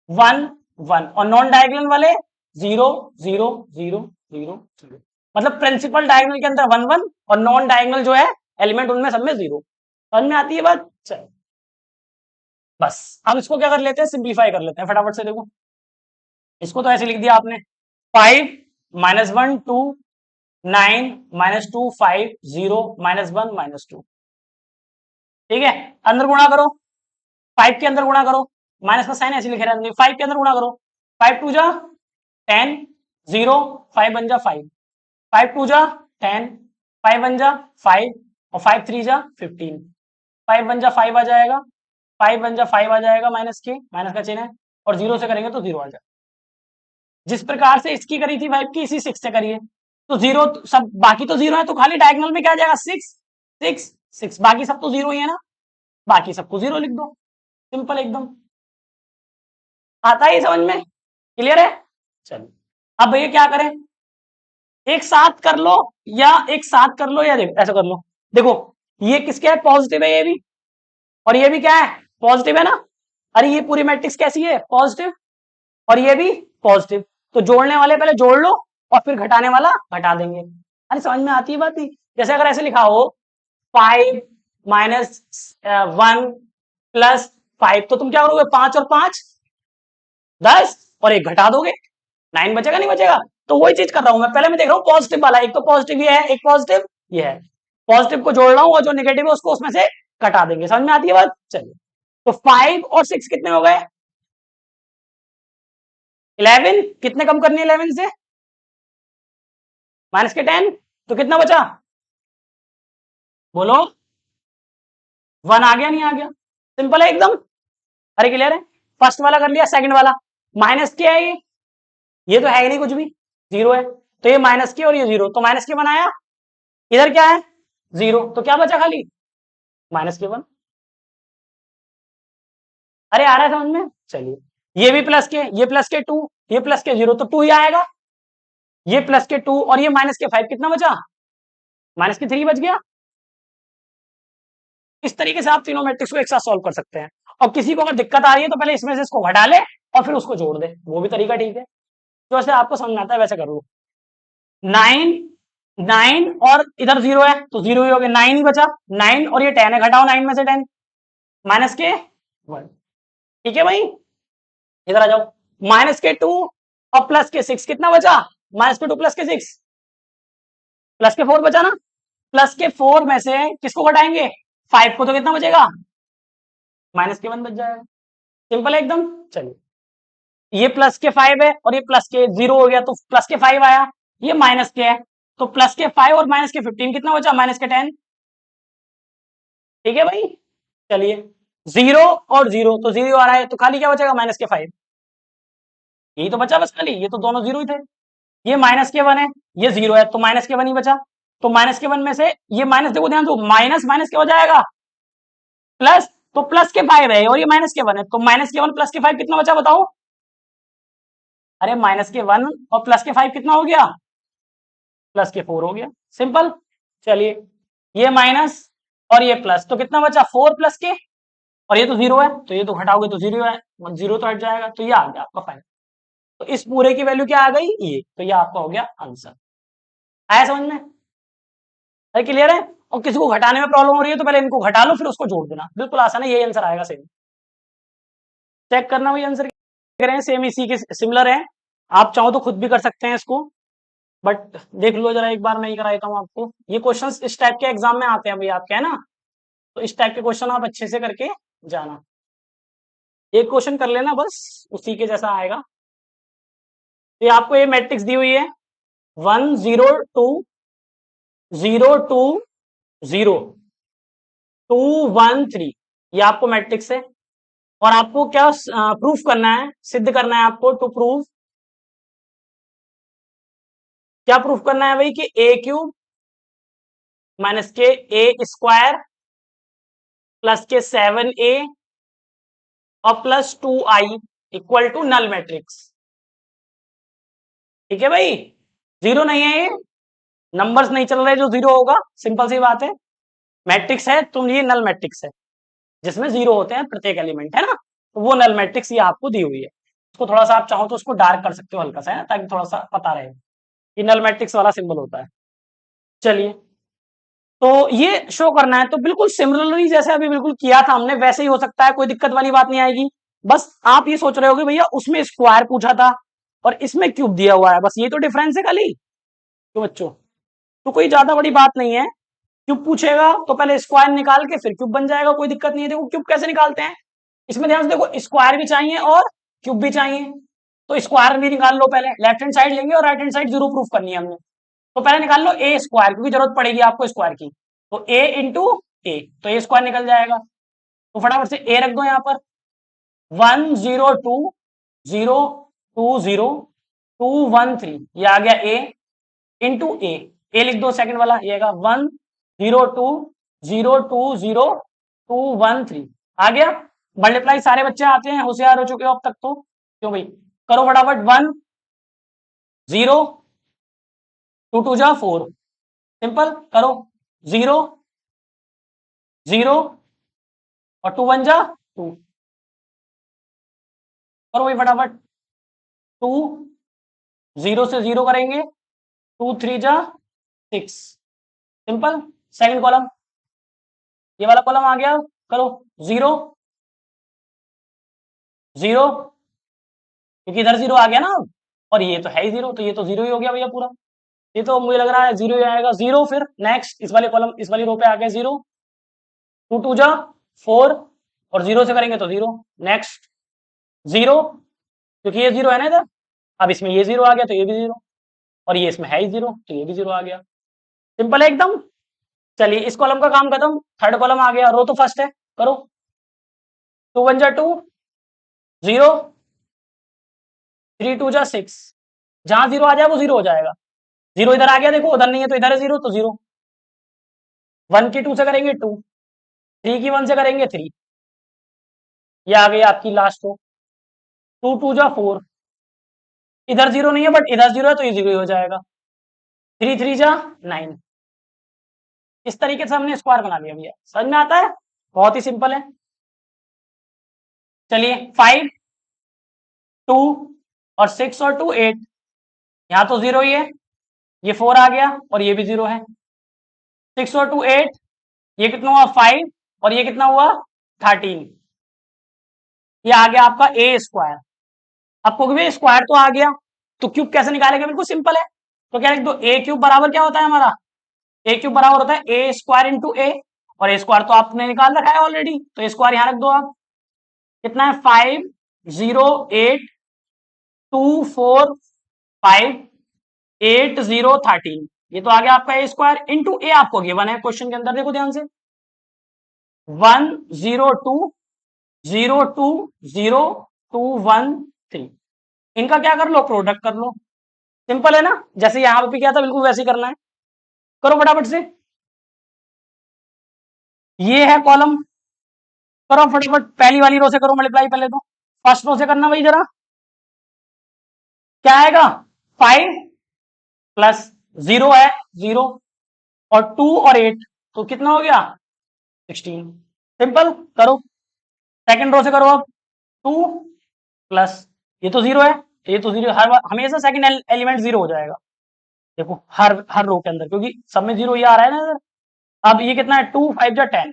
1 1 और नॉन डायगोनल वाले 0 0 0 0 0, मतलब प्रिंसिपल डायगोनल के अंदर 1 1 और नॉन डायगोनल जो है एलिमेंट उनमें सब में 0। समझ में आती है बात? चलो बस अब इसको क्या कर लेते हैं, सिंप्लीफाई कर लेते हैं फटाफट से। देखो इसको तो ऐसे लिख दिया आपने 5 -1 2 9 -2 5 0 -1 -2, ठीक है। अंदर गुणा करो, 5 के अंदर गुणा करो, माइनस का साइन ऐसे लिखे रहने, 5 के अंदर गुणा करो, 5 2 जा 10 0 5 बन जा 5 5 2 जा 10 5 बन जा 5 और 5 3 जा 15 5 बन जा 5 आ जाएगा, 5 बन जा 5 आ जाएगा, माइनस के माइनस का चिन्ह है, और 0 से करेंगे तो 0 आ जाएगा। जिस प्रकार से इसकी करी थी 5 की, इसी 6 से करिए, तो 0 सब बाकी तो 0 है, तो खाली डायगोनल में क्या आ जाएगा 6 6 6, बाकी सब तो 0 ही है ना, बाकी सबको 0 लिख दो, सिंपल एकदम। आता है समझ में? क्लियर है? चलो अब भैया क्या करें, एक साथ कर लो या एक साथ कर लो, या देखो ऐसा कर लो, देखो ये किसके है पॉजिटिव है, ये भी और ये भी क्या है पॉजिटिव है ना, अरे ये पूरी मैट्रिक्स कैसी है पॉजिटिव, और ये भी पॉजिटिव, तो जोड़ने वाले पहले जोड़ लो और फिर घटाने वाला घटा देंगे। अरे समझ में आती है बात ही, जैसे अगर ऐसे लिखा हो 5 -1 +5, तो तुम क्या करोगे 5 और 5 10 और एक घटा दोगे, 9 बचेगा नहीं बचेगा, तो वही चीज कर रहा हूं मैं, पहले मैं देख रहा हूँ पॉजिटिव वाला, एक तो पॉजिटिव ये है, एक पॉजिटिव ये है, पॉजिटिव को जोड़ रहा हूँ और जो नेगेटिव है उसको उसमें से घटा देंगे। समझ में आती है बात? चलिए तो 5 और 6 कितने हो गए 11, कितने कम करनी है 11 से, माइनस के 10, तो कितना बचा बोलो, 1 आ गया नहीं आ गया, सिंपल है एकदम। अरे क्लियर है? फर्स्ट वाला कर लिया, सेकंड वाला माइनस के है, ये तो है ही नहीं कुछ भी, 0 है, तो ये माइनस के और ये 0, तो माइनस के बनाया, इधर क्या है 0, तो क्या बचा खाली माइनस के 1। अरे आ रहा है समझ में? चलिए ये भी प्लस के, ये प्लस के 2, ये प्लस के 0, तो 2 ही आएगा, ये प्लस के 2 और ये माइनस के 5, कितना बचा माइनस के 3 बच गया। इस तरीके से आप तीनों मैट्रिक्स को एक साथ सॉल्व कर सकते हैं, और किसी को अगर दिक्कत आ रही है तो पहले इसमें से इसको घटा ले और फिर उसको जोड़ दे, वो भी तरीका ठीक है, तो वैसे आपको समझ में आता है वैसे कर लो। 9 9 और इधर 0 है तो 0 ही हो गया, 9 ही बचा, 9 और ये 10 है, घटाओ 9 में से 10 माइनस के 1, ठीक है भाई, इधर आ जाओ, माइनस के 2 और प्लस के 6, कितना बचा माइनस के 2 प्लस के 6 प्लस के 4 बचा ना, प्लस के 4 में से किसको घटाएंगे 5 को तो कितना बचेगा, -1 बच जाएगा। सिंपल है एकदम। चलिए, ये प्लस के 5 है और ये प्लस के 0 हो गया, तो प्लस के 5 आया, ये माइनस के है, तो प्लस के 5 और माइनस के 15 कितना बचा, -10। ठीक है भाई। चलिए, 0 और 0 तो 0 आ रहा है, तो खाली क्या बचेगा, -5। यही तो बचा बस खाली, ये तो दोनों 0 ही थे। ये -1 है, ये 0 है, तो -1 ही बचा। तो -1 में से ये माइनस, देखो ध्यान दो, माइनस माइनस क्या हो जाएगा, प्लस। तो प्लस के 5 है और ये -1 है, तो -1 प्लस के 5 कितना बचा बताओ। अरे -1 और प्लस के 5 कितना हो गया, +4 हो गया। सिंपल। चलिए, ये माइनस और ये प्लस, तो कितना बचा, 4 प्लस के, और ये तो 0 है, तो ये तो घटाओगे तो 0 है, 0 तो हट जाएगा, तो ये आ गया आपका फाइनल। तो इस पूरे की वैल्यू क्या आ गई, ये, तो ये आपका हो गया आंसर। आया समझ में, अरे क्लियर है। और किसी को घटाने में प्रॉब्लम हो रही है तो पहले इनको घटा लो, फिर उसको जोड़ देना, बिल्कुल आसान है, यही आंसर आएगा सेम। चेक करना भाई आंसर करें, सेम इसी के सिमिलर है। आप चाहो तो खुद भी कर सकते हैं इसको, बट देख लो जरा एक बार, मैं ही करा देता हूँ आपको। ये क्वेश्चंस इस टाइप के एग्जाम में आते हैं भाई आपके, है ना, तो इस टाइप के क्वेश्चन आप अच्छे से करके जाना। एक क्वेश्चन कर लेना बस, उसी के जैसा आएगा। ये आपको ये मैट्रिक्स दी हुई है, 1 0 2 0 2 0 2 1 3, ये आपको मैट्रिक्स है। और आपको क्या प्रूफ करना है, सिद्ध करना है आपको, टू प्रूव, क्या प्रूफ करना है भाई, कि a³ माइनस के a² प्लस के 7a और plus 2i equal to null matrix. ठीक है भाई, 0 नहीं है, ये नंबर्स नहीं चल रहे जो 0 होगा, सिंपल सी बात है। मैट्रिक्स है, तुम ये नल मैट्रिक्स है, जिसमें 0 होते हैं प्रत्येक एलिमेंट, है ना, तो वो नल मैट्रिक्स ये आपको दी हुई है। उसको थोड़ा सा आप चाहो तो उसको डार्क कर सकते हो हल्का सा, है ना, ताकि थोड़ा सा पता रहे कि नल मैट्रिक्स वाला सिंबल होता है। चलिए, तो ये शो करना है, तो बिल्कुल सिमिलरली जैसे अभी बिल्कुल किया था हमने, वैसे ही हो सकता है, कोई दिक्कत वाली बात नहीं आएगी। बस आप ये सोच रहे हो कि भैया उसमें स्क्वायर पूछा था और इसमें क्यूब दिया हुआ है, बस ये तो डिफरेंस है खाली। तो बच्चों, तो कोई ज्यादा बड़ी बात नहीं है। क्यूब पूछेगा तो पहले स्क्वायर निकाल के फिर क्यूब बन जाएगा, कोई दिक्कत नहीं है। देखो क्यूब कैसे निकालते हैं, इसमें ध्यान से देखो, स्क्वायर भी चाहिए और क्यूब भी चाहिए, तो स्क्वायर भी निकाल लो, पहले लेफ्ट हैंड साइड लेंगे और राइट हैंड साइड जरूर प्रूफ करनी है हमने। तो पहले निकाल लो a², क्योंकि जरूरत पड़ेगी आपको स्क्वायर की, तो a इंटू ए, तो a² निकल जाएगा। तो फटाफट से a रख दो यहाँ पर, 1 0 2 0 2 0 2 1 3, ये आ गया a इंटू ए लिख दो सेकंड वाला, ये आएगा 1 0 2 0 2 0 2 1 3, आ गया। मल्टीप्लाई सारे बच्चे आते हैं, होशियार हो चुके हो अब तक तो, क्यों भाई, करो फटाफट, 1 0 2 2 जा 4, सिंपल करो, 0 0 और 2 1 जा 2, करो भाई फटाफट, 2 0 से 0 करेंगे, 2 3 जा 6, सिंपल। सेकंड कॉलम, ये वाला कॉलम आ गया, करो, 0 0, क्योंकि इधर 0 आ गया ना, और ये तो है ही 0, तो ये तो 0 ही हो गया भैया पूरा, ये तो मुझे लग रहा है 0 ही आएगा, 0। फिर नेक्स्ट इस वाले कॉलम, इस वाली रो पे आ गया 0, 2 2 जा 4, और 0 से करेंगे तो 0, नेक्स्ट 0, क्योंकि ये 0 है ना इधर, अब इसमें ये 0 आ गया तो ये भी 0, और ये इसमें है ही 0 तो ये भी 0 आ गया, सिंपल है एकदम। चलिए, इस कॉलम का काम खत्म, थर्ड कॉलम आ गया, रो तो फर्स्ट है, करो, 2 1 जा 2 0 3 2 जा 6, जहां 0 आ जाए वो 0 हो जाएगा, 0 इधर आ गया, देखो उधर नहीं है तो इधर है 0, तो 0, 1 की 2 से करेंगे 2, 3 की 1 से करेंगे 3, ये आ गई आपकी लास्ट रो, 2 2 जा 4, इधर 0 नहीं है बट इधर 0 है तो ये 0 ही हो जाएगा, 3 3 जा 9, इस तरीके से हमने स्क्वायर बना लिया भैया, समझ में आता है, बहुत ही सिंपल है। चलिए, 5 2 और 6 और 2 8, यहाँ तो 0 ही है, ये 4 आ गया और ये भी 0 है, 6 और 2 8, ये कितना हुआ 5, और ये कितना हुआ 13, ये आ गया आपका a²। आपको भी स्क्वायर तो आ गया, तो क्यूब कैसे निकालेंगे, बिल्कुल सिंपल है, तो क्या लिख दो, a³ बराबर क्या होता है हमारा, a³ बराबर होता है a² इंटू ए, और ए स्क्वायर तो आपने निकाल रखा है ऑलरेडी, तो ए स्क्वायर यहां रख दो आप। कितना है 5082458 ये तो आ गया आपका ए स्क्वायर इंटू ए आपको गिवन है क्वेश्चन के अंदर, देखो ध्यान से 102020213 इनका क्या कर लो, प्रोडक्ट कर लो। सिंपल है ना, जैसे यहां पे किया था बिल्कुल वैसे ही करना है। करो फटाफट से, ये है कॉलम, करो फटाफट पहली वाली रो से करो मल्टीप्लाई पहले तो, फर्स्ट रो से करना भाई जरा। क्या आएगा 5 प्लस 0 है 0 और 2 और 8 तो कितना हो गया 16। सिंपल करो, सेकंड रो से करो अब 2 प्लस ये तो 0 है, ये तो 0 हर हमेशा सेकंड एलिमेंट 0 हो जाएगा, देखो हर रो के अंदर क्योंकि सब में 0 ये आ रहा है ना इधर। अब ये कितना है 2 5 जा 10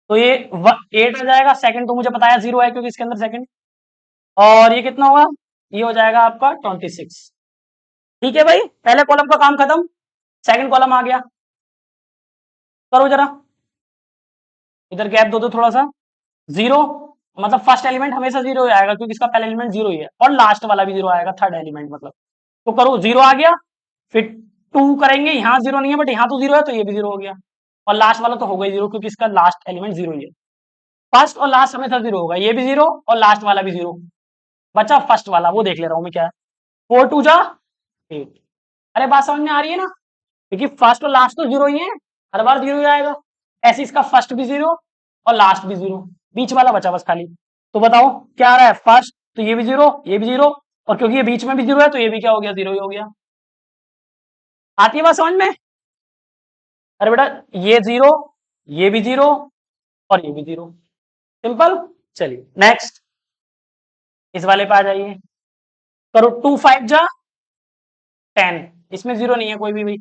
तो ये 8 आ जाएगा, सेकंड तो मुझे पता है 0 है क्योंकि इसके अंदर सेकंड, और ये कितना होगा, ये हो जाएगा आपका 26। ठीक है भाई, पहले कॉलम का काम खत्म, सेकंड कॉलम आ गया। करो जरा, इधर गैप दो दो थोड़ा सा, 0 मतलब फर्स्ट एलिमेंट हमेशा 0 ही आएगा क्योंकि इसका पहला एलिमेंट 0 ही है, और लास्ट वाला भी 0 आएगा, थर्ड एलिमेंट मतलब। तो करो 0 आ गया, फिर 2 करेंगे, यहाँ 0 नहीं है बट यहाँ तो 0 है तो ये भी 0 हो गया, और लास्ट वाला तो होगा ही 0 क्योंकि इसका लास्ट एलिमेंट 0 ही है। फर्स्ट और लास्ट हमेशा 0 होगा, ये भी 0 और लास्ट वाला भी 0। बचा फर्स्ट वाला, वो देख ले रहा हूं मैं क्या है, 4 2 जा 8। अरे बात समझ में आ रही है ना, क्योंकि फर्स्ट और लास्ट तो 0 ही है, हर बार 0 ही आएगा। ऐसे इसका फर्स्ट भी 0 और लास्ट भी 0, बीच वाला बचा बस खाली। तो बताओ क्या आ रहा है, फर्स्ट तो ये भी 0 ये भी 0, और क्योंकि ये बीच में भी 0 है तो ये भी क्या हो गया 0 ही हो गया। आती है बात समझ में? अरे बेटा ये 0 ये भी 0 और ये भी 0, सिंपल। चलिए नेक्स्ट, इस वाले पे आ जाइए, करो 2 5 जा 10, इसमें 0 नहीं है कोई भी भाई,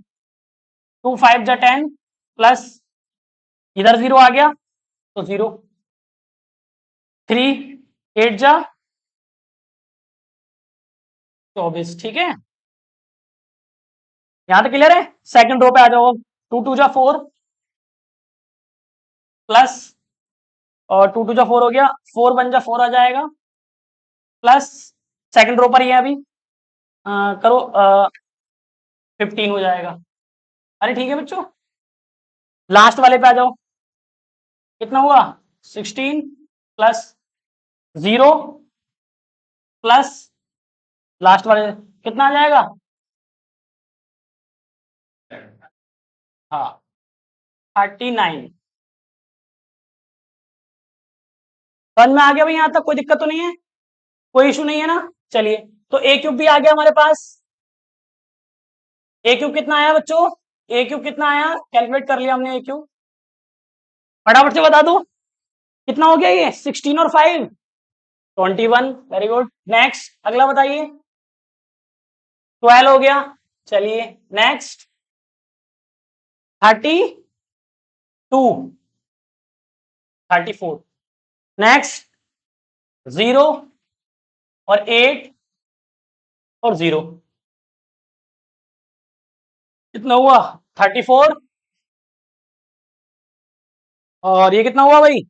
2 5 जा 10 प्लस इधर 0 आ गया तो 0, 3 8 जा 24। ठीक है, यहां तक क्लियर है। सेकंड रो पे आ जाओ, 2 2 जा 4 प्लस, और 2 2 जा 4 हो गया, 4 1 जा 4 आ जाएगा प्लस, सेकंड रो पर ही है अभी, करो 15 हो जाएगा। अरे ठीक है बच्चों, लास्ट वाले पे आ जाओ, कितना हुआ 16 प्लस 0 प्लस लास्ट वाले कितना आ जाएगा, हाँ 39। समझ में आ गया भाई, यहां तक कोई दिक्कत तो नहीं है, कोई इशू नहीं है ना। चलिए, तो ए क्यूब भी आ गया हमारे पास। ए क्यूब कितना आया बच्चों, ए क्यूब कितना आया, कैलकुलेट कर लिया हमने ए क्यूब, फटाफट से बता दो कितना हो गया, ये 16 और 5 21। वेरी गुड, नेक्स्ट अगला बताइए, 12 हो गया। चलिए नेक्स्ट 32 34, नेक्स्ट 0 और 8 और 0 कितना हुआ 34, और ये कितना हुआ भाई,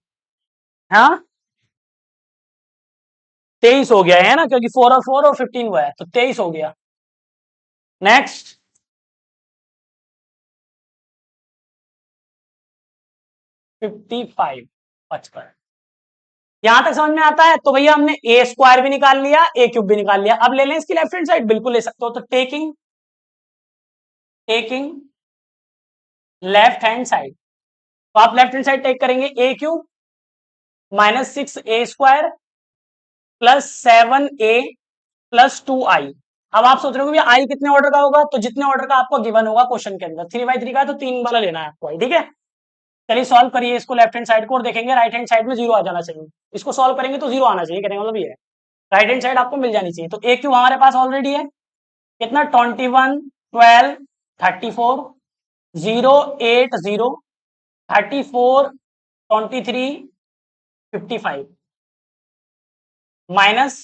हाँ 23 हो गया है ना, क्योंकि 4 और 4 और 15 हुआ है तो 23 हो गया। नेक्स्ट 55 55, यहां तक समझ में आता है। तो भैया हमने ए स्क्वायर भी निकाल लिया, ए क्यूब भी निकाल लिया, अब ले लें इसकी लेफ्ट हैंड साइड, बिल्कुल ले सकते हो। तो taking taking left hand side, तो आप लेफ्ट हैंड साइड टेक करेंगे, ए क्यूब माइनस 6 ए स्क्वायर प्लस 7 ए प्लस 2 आई। अब आप सोच रहे हो आई कितने ऑर्डर का होगा, तो जितने ऑर्डर का आपको गिवन होगा क्वेश्चन के अंदर, 3 बाई 3 का है तो 3 वाला लेना है आपको, ठीक है। चलिए सॉल्व करिए इसको लेफ्ट हैंड साइड को, और देखेंगे राइट हैंड साइड में 0 आ जाना चाहिए, इसको सॉल्व करेंगे तो 0 आना चाहिए, कहने का मतलब ये है राइट हैंड साइड आपको मिल जानी चाहिए। तो ए क्यू हमारे पास ऑलरेडी है, कितना 21 12 34 0 8 0 34 23 55 माइनस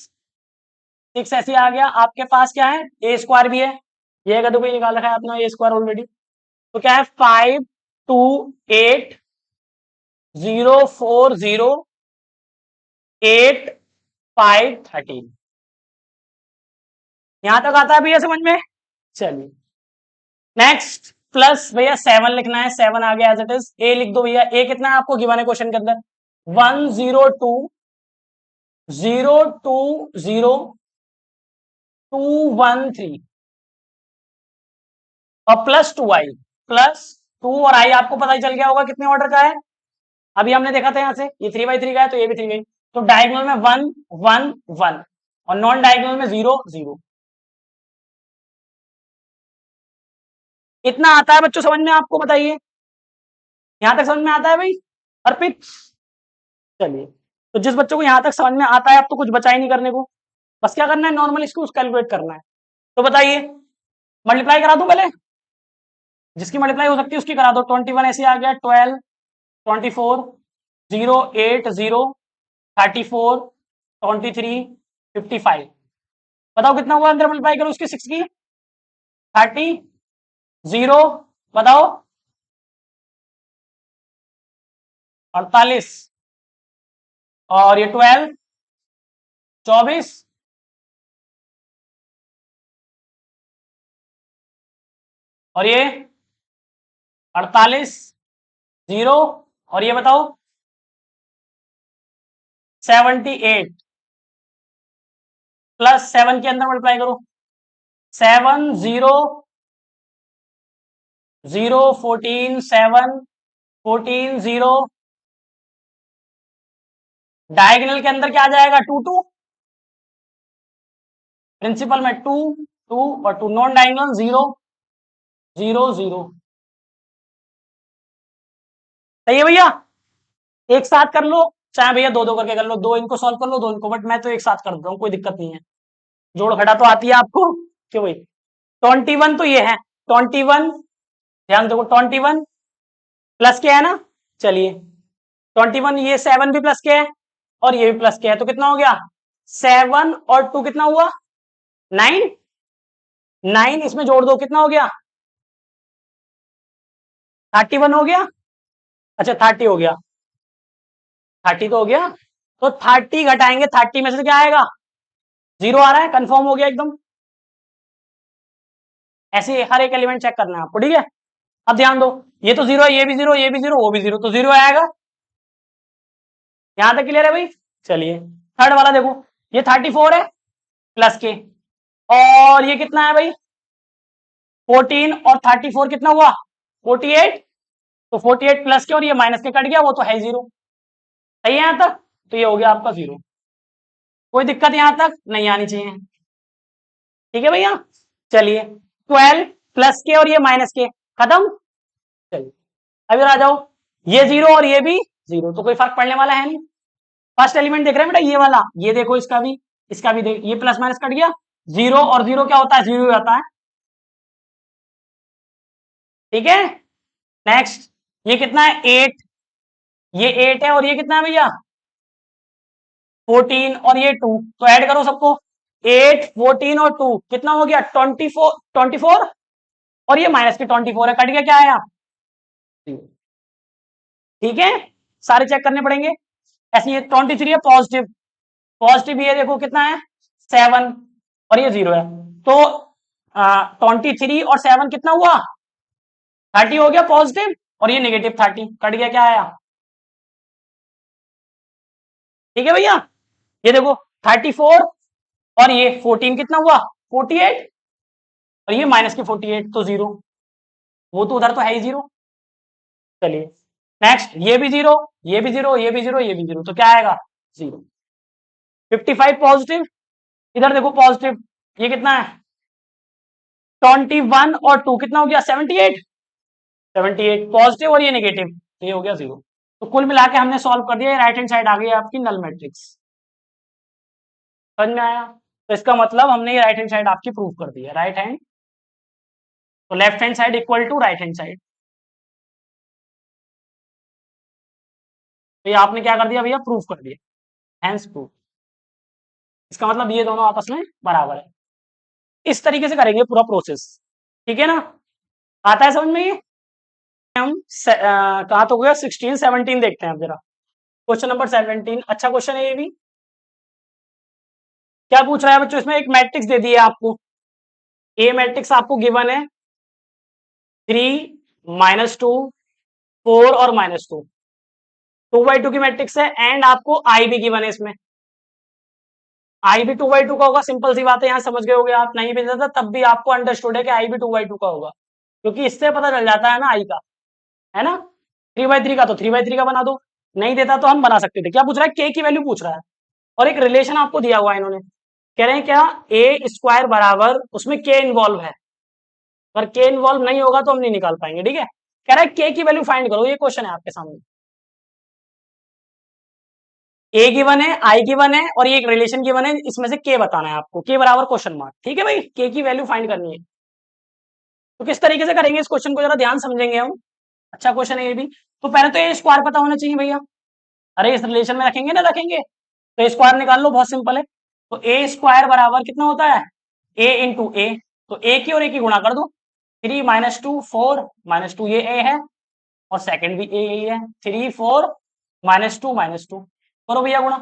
6 ऐसे आ गया। आपके पास क्या है, ए स्क्वायर भी है, ये अगर तो कोई निकाल रखा है अपना ए स्क्वायर ऑलरेडी, तो क्या है 5 28,040,8513 यहां तक आता है भैया समझ में? चलिए नेक्स्ट प्लस भैया 7 लिखना है, 7 आ गया एज इट इज। ए लिख दो भैया, ए कितना है आपको गिवन है क्वेश्चन के अंदर? 102,020,213 और प्लस 2i, प्लस 2 और i आपको पता ही चल गया होगा कितने ऑर्डर का है। अभी हमने देखा था यहां से ये 3/3 का है तो ये भी 3 तो डायगोनल में 1 1 1 और नॉन डायगोनल में 0 0। इतना आता है बच्चों समझ में? आपको बताइए यहां तक समझ में आता है भाई अर्पित? चलिए तो जिस बच्चों को यहां तक समझ में आता है अब तो कुछ बचा ही नहीं करने को, बस क्या करना है नॉर्मल इसको कैलकुलेट करना है। तो बताइए मल्टीप्लाई करा दूं पहले, जिसकी मल्टीप्लाई हो सकती है उसकी करा दो। 21 ऐसे आ गया, 12 24 0 8 0 34 23 55। बताओ कितना हुआ, अंदर मल्टीप्लाई करो उसकी 6 की 30 0 बताओ 48 और ये 12 24 और ये 48 0 और ये बताओ 78 प्लस 7 के अंदर मल्टीप्लाई करो 7 0 0 14 7 14 0 डायगोनल के अंदर क्या आ जाएगा 2 2 प्रिंसिपल में 2 2 और 2 नॉन डायगोनल 0 0 0। सही है भैया? एक साथ कर लो चाहे भैया दो दो करके कर लो, दो इनको सॉल्व कर लो दो इनको, बट मैं तो एक साथ कर देता हूँ, कोई दिक्कत नहीं है। जोड़ घटा तो आती है आपको क्यों भाई? 21 तो ये है 21, ध्यान देखो 21 प्लस के है ना, चलिए 21 ये 7 भी प्लस के है और ये भी प्लस के है तो कितना हो गया 7 और 2 कितना हुआ 9, 9 इसमें जोड़ दो कितना हो गया 31 हो गया। अच्छा 30 हो गया, 30 तो हो गया, तो 30 घटाएंगे 30 में से क्या आएगा 0 आ रहा है, कंफर्म हो गया एकदम। ऐसे हर एक एलिमेंट चेक करना है आपको, ठीक है? अब ध्यान दो ये तो 0 है, ये भी 0, ये भी 0, वो भी 0, तो 0 आएगा। यहां तक क्लियर है भाई? चलिए थर्ड वाला देखो, ये 34 है प्लस के और ये कितना है भाई 14 और 34 कितना हुआ 48, तो 48 प्लस के और ये माइनस के कट गया वो तो है 0। सही है यहां तक? तो ये हो गया आपका 0। कोई दिक्कत यहां तक नहीं आनी चाहिए, ठीक है भैया? चलिए 12 प्लस के और ये माइनस के खत्म। चलिए अभी आ जाओ, ये 0 और ये भी 0 तो कोई फर्क पड़ने वाला है नहीं। फर्स्ट एलिमेंट देख रहे हैं बेटा ये वाला, ये देखो इसका भी देख, ये प्लस माइनस कट गया 0 और 0 क्या होता है 0 होता है, ठीक है? नेक्स्ट ये कितना है 8, ये 8 है और ये कितना है भैया 14 और ये 2, तो ऐड करो सबको 8 14 और 2 कितना हो गया 24 और ये माइनस के 24 है, कट गया क्या आया, ठीक है? सारे चेक करने पड़ेंगे। ऐसे ये 23 है पॉजिटिव, पॉजिटिव ये देखो कितना है 7 और ये 0 है, तो 23 और 7 कितना हुआ 30 हो गया पॉजिटिव और ये नेगेटिव 30, कट गया क्या आया, ठीक है भैया? ये देखो 34 और ये 14 कितना हुआ 48 और ये माइनस के 48 तो 0, वो तो उधर तो है ही 0। चलिए नेक्स्ट ये भी 0, ये भी 0, ये भी 0, ये भी 0, तो क्या आएगा 0। 55 पॉजिटिव, इधर देखो पॉजिटिव ये कितना है 21 और 2 कितना हो गया 78, 78 पॉजिटिव और ये नेगेटिव तो ये हो गया 0। तो कुल मिला के हमने सॉल्व कर दिया, राइट हैंड साइड आ गई आपकी नल मैट्रिक्स। समझ में आया? तो इसका मतलब हमने ये राइट हैंड साइड आपकी प्रूव कर दी है, राइट हैंड तो left hand side equal to right hand side. तो ये आपने क्या कर दिया भैया प्रूफ कर दिया, हैंस प्रूफ। इसका मतलब ये दोनों आपस में बराबर है। इस तरीके से करेंगे पूरा प्रोसेस, ठीक है ना? आता है समझ में ये? हम कहाँ तो हो गया 16 17 देखते हैं अब जरा। क्वेश्चन नंबर 17 अच्छा क्वेश्चन है ये भी। क्या पूछ रहा है बच्चों, इसमें एक मैट्रिक्स दे दी है आपको। ए मैट्रिक्स आपको गिवन है 3 -2 4 और -2 2/2 की मैट्रिक्स है एंड आपको आई भी गिवन है इसमें। आई भी 2/2 का होगा, सिंपल सी बात है, यहाँ समझ गए होगे आप। नहीं भी था तब भी आपको अंडरस्टूड है कि आई भी 2/2 का होगा, क्योंकि इससे पता चल जाता है ना आई का, है ना। 3/3 का तो 3/3 का बना दो, नहीं देता तो हम बना सकते थे। क्या पूछ रहा है, के की वैल्यू पूछ रहा है और एक रिलेशन आपको दिया हुआ है इन्होंने। कह रहे हैं क्या, ए स्क्वायर बराबर, उसमें के इन्वॉल्व है, अगर के इन्वॉल्व नहीं होगा तो हम नहीं निकाल पाएंगे, ठीक है। कह रहा है के की वैल्यू फाइंड करो, ये क्वेश्चन है आपके सामने। ए गिवन है, आई गिवन है और ये एक रिलेशन गिवन है, इसमें से के बताना है आपको, के बराबर क्वेश्चन मार्क, ठीक है भाई। के की वैल्यू फाइंड करनी है, तो किस तरीके से करेंगे इस क्वेश्चन को जरा ध्यान समझेंगे हम। अच्छा क्वेश्चन है ये भी। तो पहले तो ए स्क्वायर पता होना चाहिए भैया, अरे इस रिलेशन में रखेंगे ना रखेंगे, तो स्क्वायर निकाल लो, बहुत सिंपल है। तो ए स्क्वायर बराबर कितना होता है, ए इंटू ए, तो ए की और ए की गुणा कर दो। 3 -2 4 -2 ये ए है और सेकंड भी ए यही है, 3 4 -2 करो भैया गुणा।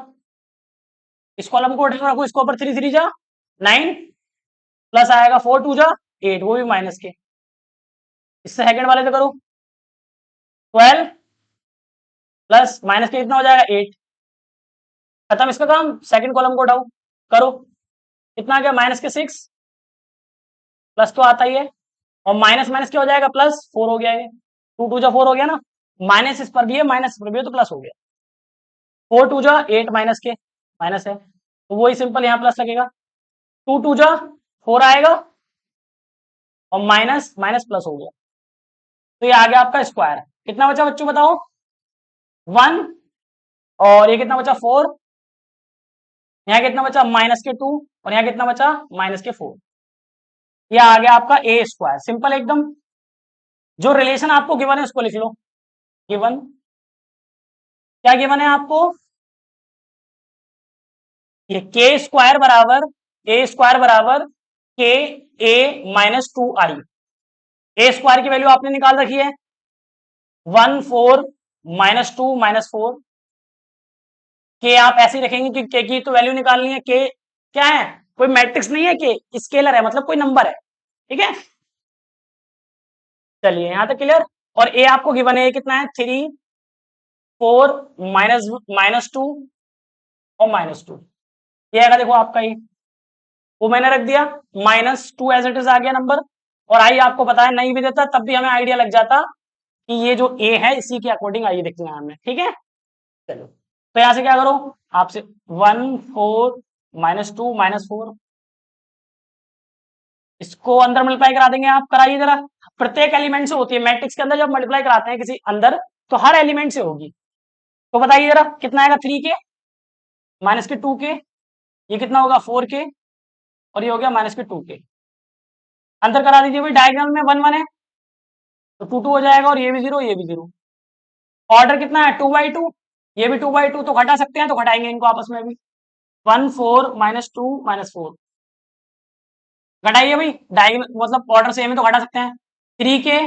इस कॉलम को उठा रखो, इसको ऊपर 3 3 जा 9 प्लस आएगा 4 2 जा 8, वो भी माइनस के। इससे सेकंड वाले से करो 12 प्लस माइनस के कितना हो जाएगा 8, खत्म इसका काम। सेकंड कॉलम को उठाओ करो, कितना आ गया माइनस के 6, प्लस तो आता ही है, और माइनस माइनस क्या हो जाएगा प्लस 4 हो गया, ये 2 2 जा 4 हो गया ना, माइनस इस पर भी है माइनस इस पर भी है तो प्लस हो गया, 4 2 जा 8 माइनस के माइनस है, तो वही सिंपल यहाँ प्लस लगेगा, 2 2 जा 4 आएगा और माइनस माइनस प्लस हो गया, तो ये आ गया आपका स्क्वायर। कितना बचा बच्चों बताओ 1, और ये कितना बचा 4, यहाँ कितना बचा -2 और यहाँ कितना बचा -4, ये आ गया आपका ए स्क्वायर, सिंपल एकदम। जो रिलेशन आपको गिवन है उसको लिख लो, गिवन क्या गिवन है आपको, ये के स्क्वायर बराबर, ए स्क्वायर बराबर के ए -2 आई, ए स्क्वायर की वैल्यू आपने निकाल रखी है 1 4 -2 -4, के आप ऐसे ही रखेंगे कि के की तो वैल्यू निकालनी है, के क्या है, कोई मैट्रिक्स नहीं है, के स्केलर है, मतलब कोई नंबर है, ठीक है। चलिए यहां तक क्लियर। और ए आपको गिवन है कितना है 3 4 -2 और -2, ये आएगा देखो आपका ये, वो मैंने रख दिया -2 एज इट इज आ गया नंबर, और आई आपको पता है नहीं भी देता तब भी हमें आइडिया लग जाता कि ये जो ए है इसी के अकॉर्डिंग आई दिखना है हमें, ठीक है। चलो तो यहां से क्या करो, आपसे 1 4 -2 -4, इसको अंदर मल्टीप्लाई करा देंगे, आप कराइए जरा। प्रत्येक एलिमेंट से होती है मैट्रिक्स के अंदर, जब मल्टीप्लाई कराते हैं किसी अंदर तो हर एलिमेंट से होगी। तो बताइए जरा कितना आएगा 3 के -2 के, ये कितना होगा 4 के, और ये हो गया -2 के। अंतर करा दीजिए भाई, डायगोनल में 1 1 है तो 2 2 हो जाएगा, और ये भी 0 ये भी 0। ऑर्डर कितना है 2/2, ये भी 2/2, तो घटा सकते हैं तो घटाएंगे इनको आपस में भी, 1 4 -2 -4 घटाइए भाई, डायगोनल मतलब ऑर्डर सेम है तो घटा सकते हैं। 3 के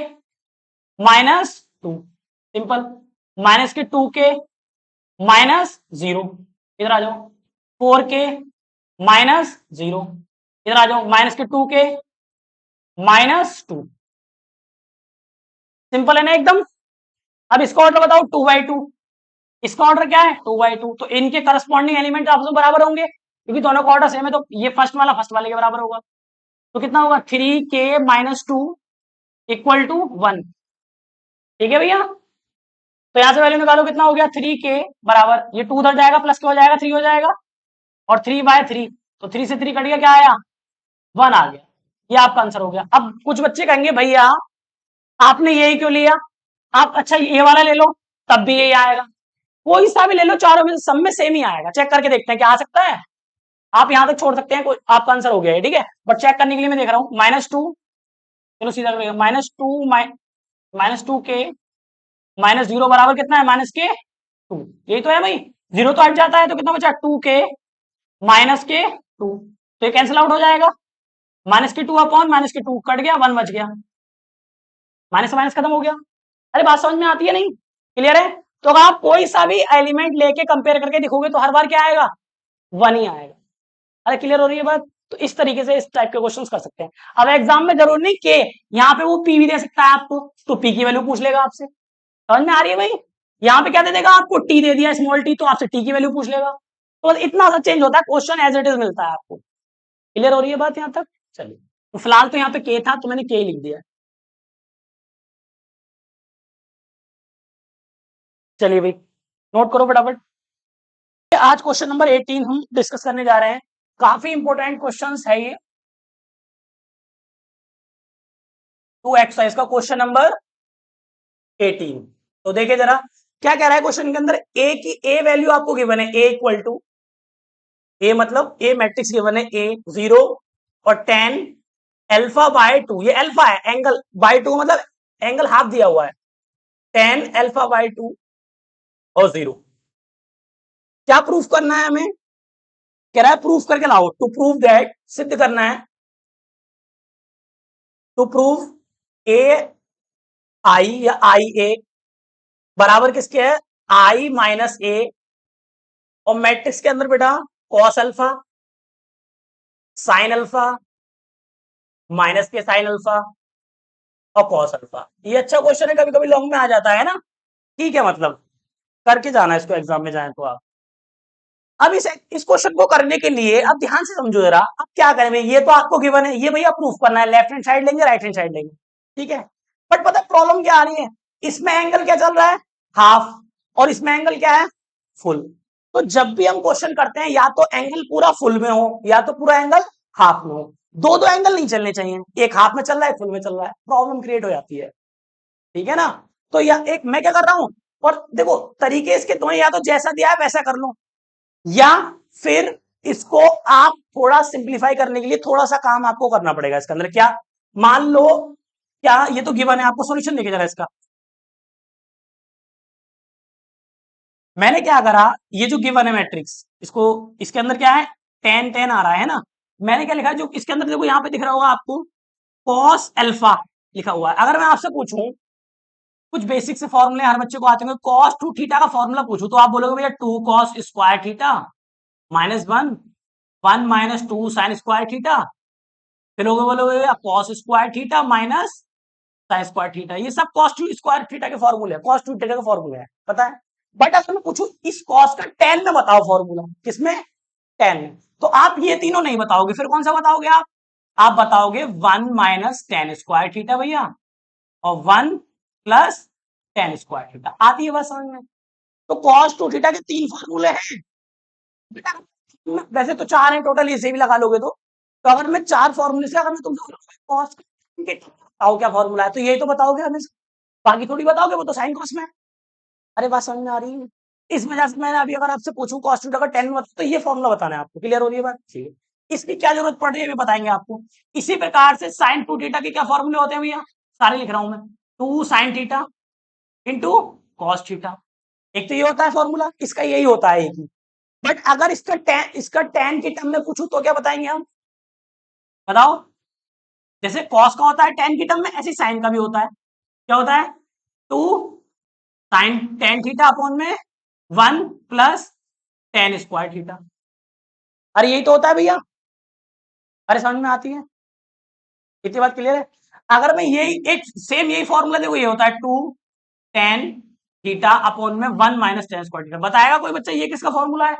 -2 सिंपल, -2 के -0 इधर आ जाओ, 4 के -0 इधर आ जाओ, -2 के -2, सिंपल है ना एकदम। अब इसका ऑर्डर बताओ 2/2, इसका ऑर्डर क्या है 2/2, तो इनके करस्पॉन्डिंग एलिमेंट आपस में बराबर होंगे क्योंकि दोनों का ऑर्डर सेम है, तो ये फर्स्ट वाला फर्स्ट वाले के बराबर होगा, तो कितना होगा 3 के -2 इक्वल टू 1, ठीक है भैया। तो यहां से वैल्यू निकालो, कितना हो गया 3 के बराबर, ये 2 उधर जाएगा प्लस क्या हो जाएगा 3 हो जाएगा, और 3/3, तो 3 से 3 कट गया, क्या आया 1 आ गया, ये आपका आंसर हो गया। अब कुछ बच्चे कहेंगे भैया आपने यही क्यों लिया, आप अच्छा ये वाला ले लो तब भी यही आएगा, कोई सा भी ले लो, चारों में सब में सेम ही आएगा, चेक करके देखते हैं क्या आ सकता है। आप यहां तक छोड़ सकते हैं, कोई आपका आंसर हो गया है, ठीक है। बट चेक करने के लिए मैं देख रहा हूं -2, चलो सीधा -2 के -0 बराबर कितना है -2, यही तो है भाई, 0 तो हट जाता है तो कितना बचा 2 के -2, तो ये कैंसिल आउट हो जाएगा, -2 अपॉन -2 कट गया, 1 बच गया, माइनस माइनस खत्म हो गया, अरे बात समझ में आती है नहीं? क्लियर है? तो अगर आप कोई सा भी एलिमेंट लेके कंपेयर करके दिखोगे तो हर बार क्या आएगा? 1 ही आएगा। अरे क्लियर हो रही है बात? तो इस तरीके से इस टाइप के क्वेश्चंस कर सकते हैं। अब एग्जाम में जरूर नहीं के यहाँ पे वो पी भी दे सकता है आपको, तो पी की वैल्यू पूछ लेगा आपसे। समझ में आ रही है भाई? यहाँ पे क्या दे देगा आपको? टी दे दिया, स्मॉल टी, तो आपसे टी की वैल्यू पूछ लेगा। तो बस इतना सा चेंज होता है, क्वेश्चन एज इट इज मिलता है आपको। क्लियर हो रही है बात यहाँ तक? चलिए, तो फिलहाल तो यहाँ पे के था तो मैंने के लिख दिया। चलिए भाई, नोट करो फटाफट। आज क्वेश्चन नंबर 18 हम डिस्कस करने जा रहे हैं। काफी इंपॉर्टेंट क्वेश्चंस है ये। 2 एक्सरसाइज का क्वेश्चन नंबर 18। तो देखिए जरा क्या कह रहा है क्वेश्चन के अंदर। ए की ए वैल्यू आपको गिवन है, ए इक्वल टू, ए मतलब ए मैट्रिक्स गिवन है, ए 0 और 10 अल्फा बाय 2, ये अल्फा है, एंगल बाय 2 मतलब एंगल हाफ दिया हुआ है, 10 अल्फा बाय 2 और 0। क्या प्रूफ करना है हमें? कह रहा है प्रूफ करके लाओ, टू प्रूव दैट, सिद्ध करना है, टू प्रूव ए आई या आई ए बराबर किसके है? आई माइनस ए, और मैट्रिक्स के अंदर बेटा cos alpha, sine alpha, minus के साइन अल्फा और कॉस अल्फा। ये अच्छा क्वेश्चन है, कभी कभी लॉन्ग में आ जाता है ना। ठीक है, मतलब करके जाना इसको एग्जाम में जाए तो आप। अब इस क्वेश्चन को करने के लिए अब ध्यान से समझो जरा, अब क्या करेंगे, ये तो आपको गिवन है, ये भैया प्रूफ करना है, लेफ्ट हैंड साइड लेंगे राइट हैंड साइड लेंगे, ठीक है। बट पता प्रॉब्लम क्या आ रही है, इसमें एंगल क्या चल रहा है? हाफ, और इसमें एंगल क्या है? फुल। तो जब भी हम क्वेश्चन करते हैं या तो एंगल पूरा फुल में हो या तो पूरा एंगल हाफ में हो, दो दो एंगल नहीं चलने चाहिए, एक हाफ में चल रहा है फुल में चल रहा है, प्रॉब्लम क्रिएट हो जाती है। ठीक है ना? तो या एक मैं क्या कर रहा हूं, और देखो तरीके इसके दो, या तो जैसा दिया है वैसा कर लो, या फिर इसको आप थोड़ा सिंप्लीफाई करने के लिए थोड़ा सा काम आपको करना पड़ेगा इसके अंदर। क्या? मान लो, क्या ये तो गिवन है, आपको सॉल्यूशन लेके जरा इसका। मैंने क्या करा, ये जो गिवन है मैट्रिक्स, इसको, इसके अंदर क्या है? 10 10 आ रहा है ना। मैंने क्या लिखा, जो इसके अंदर देखो यहाँ पे दिख रहा होगा आपको, कॉस अल्फा लिखा हुआ है। अगर मैं आपसे पूछूं, कुछ बेसिक से फॉर्मूले हर बच्चे को आते हैं, कॉस टू थीटा का फॉर्मूला पूछूं तो आप बोलोगे भैया 2 cos square theta minus 1, 1 minus 2 sine square theta, फिर लोग बोलोगे भैया cos square theta minus sine square theta. ये सब कॉस टू स्क्वायर थीटा के फॉर्मूले, कॉस टू थीटा का फॉर्मूला है, पता है। बट अगर मैं पूछूं इस कॉस का टेन में बताओ फॉर्मूला, किसमें? टेन में। तो आप ये तीनों नहीं बताओगे, फिर कौन सा बताओगे आप बताओगे 1 माइनस टेन स्क्वायर थीटा भैया, और 1 प्लस टेन स्क्वायर थीटा। आती है बात समझ में? तो कॉस टू थीटा के तीन फॉर्मूले हैं बेटा। वैसे तो चार है टोटल, इसे भी लगा लोगे तो अगर मैं चार फॉर्मूले से, अगर मैं तुमसे कॉस बताओ क्या फॉर्मूला है, तो यही तो बताओगे हमें, बाकी थोड़ी बताओगे, वो तो साइन कॉस में है। अरे बात समझ में आ रही है? इस वजह से मैंने अभी अगर आपसे पूछूं कॉस थीटा का 10 में तो ये फॉर्मूला बताना है आपको। क्लियर हो रही है बात? ठीक है, इसकी क्या जरूरत पड़ रही है बताएंगे आपको। इसी प्रकार से साइन टू थीटा के क्या फॉर्मूले होते हैं भैया, सारे लिख रहा हूं मैं, 2 sine theta into cos theta. एक तो ये होता है फॉर्मूला, इसका यही होता है एक ही। बट अगर इसका टेन की टर्म में पूछूं तो क्या बताएंगे हम, बताओ। जैसे कॉस का होता है टेन की टर्म में, ऐसे साइन का भी होता है। क्या होता है? 2 साइन टेन थीटा अपॉन में 1 प्लस टेन स्क्वायर थीटा। अरे यही तो होता है भैया। अरे समझ में आती है? इतनी बात क्लियर है? अगर मैं यही एक सेम यही फॉर्मूला देखो, ये होता है 2 टेन थीटा अपॉन में 1 माइनस टेन स्क्वायर थीटा। बताएगा कोई बच्चा ये किसका फॉर्मूला है?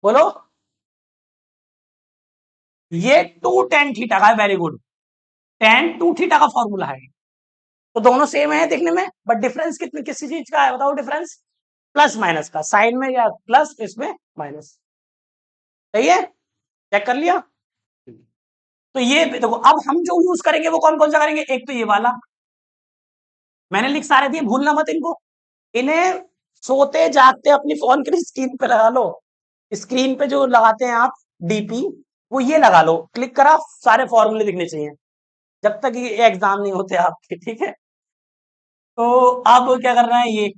बोलो। ये 2 टेन थीटा का है, very good. Tan two theta का फॉर्मूला है। तो दोनों सेम है देखने में, बट डिफरेंस कितने किसी चीज का है बताओ? डिफरेंस प्लस माइनस का, साइन में या प्लस, इसमें माइनस। सही है? चेक कर लिया? तो ये देखो, अब हम जो यूज करेंगे वो कौन कौन सा करेंगे, एक तो ये वाला मैंने लिख सारे दिए, भूलना मत इनको। इन्हें सोते जागते अपनी फोन की स्क्रीन पे लगा लो, स्क्रीन पे जो लगाते हैं आप डीपी, वो ये लगा लो, क्लिक करा, सारे फॉर्मूले दिखने चाहिए जब तक ये एग्जाम नहीं होते आपके, ठीक है। तो अब क्या करना है, ये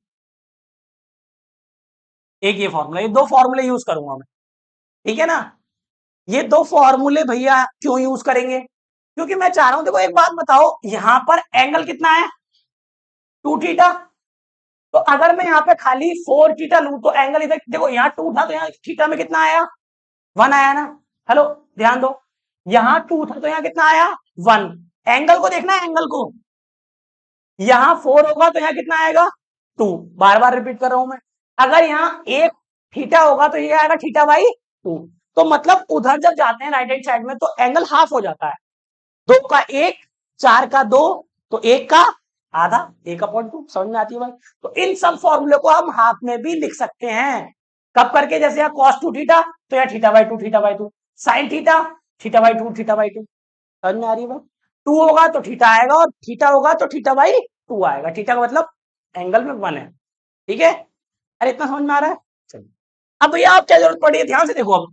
एक ये फॉर्मूला, ये दो फॉर्मूले यूज करूंगा मैं, ठीक है ना। ये दो फॉर्मूले भैया क्यों यूज करेंगे, क्योंकि मैं चाह रहा हूं, देखो एक बात बताओ, यहां पर एंगल कितना है 2 थीटा। तो अगर मैं यहाँ पे खाली 4 थीटा लूं तो एंगल इधर देखो, यहाँ 2 था तो यहाँ थीटा में कितना आया 1 आया ना। हेलो ध्यान दो, यहाँ 2 था तो यहाँ कितना आया 1। एंगल को देखना है, एंगल को, यहाँ 4 होगा तो यहाँ कितना आएगा 2। बार बार रिपीट कर रहा हूं मैं। अगर यहाँ एक थीटा होगा तो ये आएगा थीटा बाई 2। तो मतलब उधर जब जाते हैं राइट हैंड साइड में तो एंगल हाफ हो जाता है। 2 का 1, 4 का 2, तो 1 का आधा, 1/2। समझ में आती है बात? तो इन सब फॉर्मूले को हम हाफ में भी लिख सकते हैं। कब करके, जैसे यहाँ cos 2 थीटा तो यहाँ theta by 2, theta by 2, sine theta theta by 2, theta by 2। समझ में आ रही है बात? 2 होगा तो थीटा आएगा और थीटा होगा तो थीटा बाई 2 आएगा। थीटा का मतलब एंगल में 1 है। ठीक है, अरे इतना समझ में आ रहा है? चलिए, अब भैया आप क्या जरूरत पड़ी है, ध्यान से देखो। अब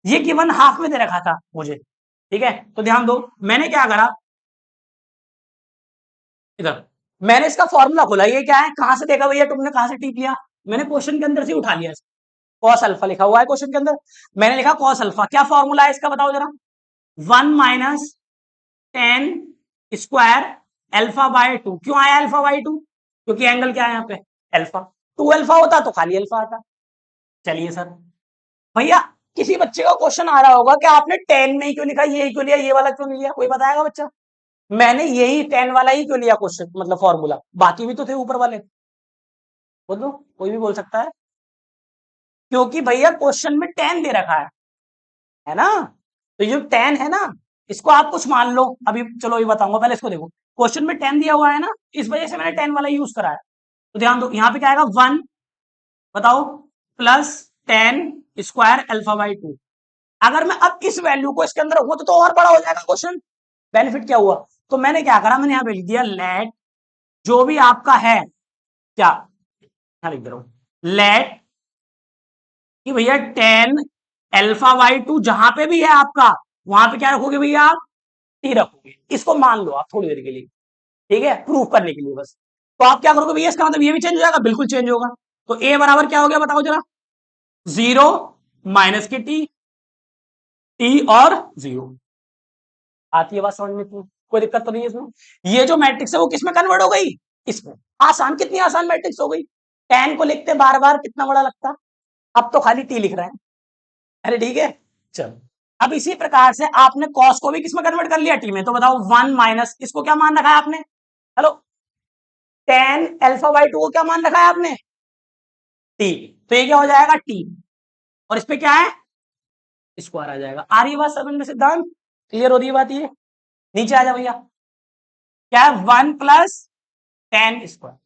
ये गिवन हाफ में दे रखा था मुझे, ठीक है, तो ध्यान दो मैंने क्या करा, इधर मैंने इसका फॉर्मूला खोला। ये क्या है, कहां से देखा भैया तुमने, कहां से टीप लिया? मैंने क्वेश्चन के अंदर से उठा लिया। कॉस अल्फा लिखा हुआ है क्वेश्चन के अंदर, मैंने लिखा कॉस अल्फा। क्या फॉर्मूला है इसका बताओ जरा? 1 minus ten square alpha by 2। क्यों आया अल्फा बाय 2? क्योंकि एंगल क्या है यहाँ पे अल्फा। 2 अल्फा होता तो खाली अल्फा आता। चलिए सर, भैया किसी बच्चे का क्वेश्चन आ रहा होगा कि आपने 10 में ही क्यों लिखा, ये क्यों लिया, ये वाला क्यों नहीं लिया? कोई बताएगा बच्चा? मैंने यही 10 वाला ही क्यों लिया क्वेश्चन, मतलब फॉर्मूला, बाकी भी तो थे ऊपर वाले। बोलो, कोई भी बोल सकता है। क्योंकि भैया क्वेश्चन में 10 दे रखा है ना। तो ये 10 है ना, इसको आप कुछ मान लो। अभी चलो ये बताऊंगा, पहले इसको देखो। क्वेश्चन में 10 दिया हुआ है ना, इस वजह से मैंने 10 वाला यूज करा है। तो ध्यान दो, यहाँ पे क्या आएगा 1, बताओ, प्लस 10 स्क्वायर अल्फा बाई 2। अगर मैं अब इस वैल्यू को इसके अंदर रखूंगा तो और बड़ा हो जाएगा क्वेश्चन। बेनिफिट क्या हुआ, तो मैंने क्या करा, मैंने यहाँ पे लिख दिया लेट जो भी आपका है, क्या यहाँ लिख दे रहा हूं, लेट कि भैया 10 अल्फा बाई 2 जहां पे भी है आपका, वहां पे क्या रखोगे भैया आप, टी रखोगे। इसको मान लो आप थोड़ी देर के लिए, ठीक है, प्रूफ करने के लिए बस। तो आप क्या करोगे भैया, इसका मतलब ये भी चेंज हो जाएगा, बिल्कुल चेंज होगा। तो ए बराबर क्या हो गया बताओ जरा, 0 माइनस के टी, टी और 0। आती है बात समझ में? कोई दिक्कत तो नहीं है इसमें? ये जो मैट्रिक्स है वो किसमें कन्वर्ट हो गई, इसमें। आसान, कितनी आसान मैट्रिक्स हो गई। 10 को लिखते बार बार कितना बड़ा लगता, अब तो खाली टी लिख रहे हैं। अरे ठीक है, चलो। अब इसी प्रकार से आपने कॉस को भी किसमें कन्वर्ट कर लिया, टी में। तो बताओ 1 माइनस, इसको क्या मान रखा है आपने, हेलो, 10 अल्फा बाई 2 को क्या मान रखा है आपने, टी। तो ये क्या हो जाएगा टी, और इस पे क्या है स्क्वायर आ जाएगा। आ रही है बात समझ में, सिद्धांत क्लियर हो रही है बात? ये नीचे आ जा भैया, क्या है 1 प्लस 10 स्क्वायर।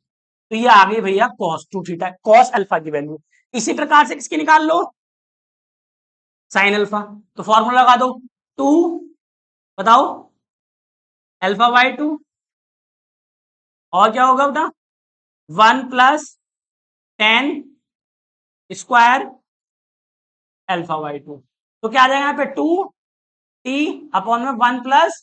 तो ये आ गई भैया कॉस 2 थीटा, कॉस अल्फा की वैल्यू। इसी प्रकार से किसकी निकाल लो, साइन अल्फा। तो फॉर्मूला लगा दो, 2, बताओ, अल्फा बाई 2, और क्या होगा बेटा 1 प्लस 10 स्क्वायर अल्फा बाई 2। तो क्या आ जाएगा यहाँ पे 2 टी अपॉन में 1 प्लस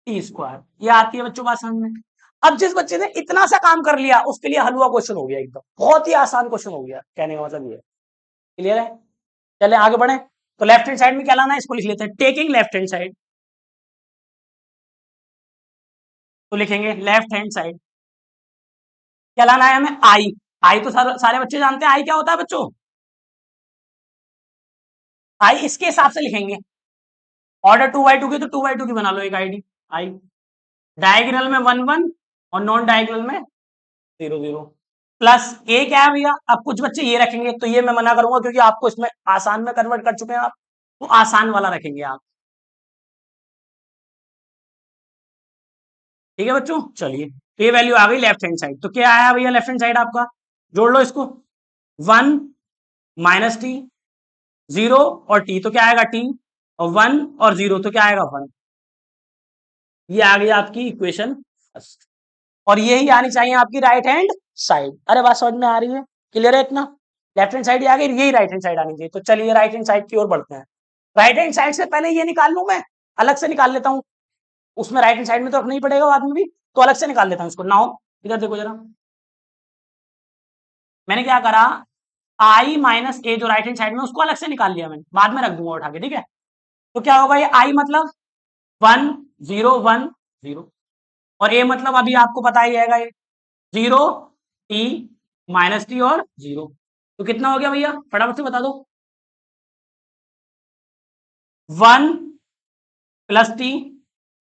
टी स्क्वायर। ये आती है बच्चों बात समझ में? अब जिस बच्चे ने इतना सा काम कर लिया उसके लिए हलवा क्वेश्चन हो गया एकदम, बहुत ही आसान क्वेश्चन हो गया, कहने का मतलब ये। क्लियर है? चले आगे बढ़े। तो लेफ्ट हैंड साइड में क्या लाना है, इसको लिख लेते हैं, टेकिंग लेफ्ट हैंड साइड। तो लिखेंगे लेफ्ट हैंड साइड, क्या लाना है हमें, आई। आई तो सारे बच्चे जानते हैं आई क्या होता है बच्चों। आई इसके हिसाब से लिखेंगे, ऑर्डर 2/2 की तो 2/2 की बना लो एक आईडी आई। डायगोनल में 1 1 और नॉन डायगोनल में 0 0। प्लस ए क्या है भैया, अब कुछ बच्चे ये रखेंगे तो ये मैं मना करूंगा क्योंकि आपको इसमें आसान में कन्वर्ट कर चुके हैं आप, तो आसान वाला रखेंगे आप। ठीक है बच्चों, चलिए, तो ये वैल्यू आ गई लेफ्ट हैंड साइड। तो क्या आया भैया लेफ्ट हैंड साइड आपका, जोड़ लो इसको, 1 माइनस टी, 0 और टी तो क्या आएगा टी, और 1 और 0 तो क्या आएगा 1। ये आ गई आपकी इक्वेशन फर्स्ट, और यही आनी चाहिए आपकी राइट हैंड साइड। अरे बात समझ में आ रही है, क्लियर है इतना? लेफ्ट हैंड साइड आ गई, यही राइट हैंड साइड आनी चाहिए। तो चलिए राइट हैंड साइड की ओर बढ़ते हैं। राइट हैंड साइड से पहले ये निकाल लूं मैं, अलग से निकाल लेता हूं, उसमें राइट हैंड साइड में तो रखना ही पड़ेगा बाद में भी, तो अलग से निकाल लेता हूं इसको। नाउ इधर देखो जरा, मैंने क्या करा, आई माइनस ए जो राइट हैंड साइड में उसको अलग से निकाल लिया मैंने, बाद में रख दूंगा उठा के, ठीक है। तो क्या होगा ये आई मतलब 1 0 1 0 और ए मतलब अभी आपको पता ही रहेगा ये 0 टी माइनस टी और 0 तो कितना हो गया भैया फटाफट से बता दो 1 प्लस टी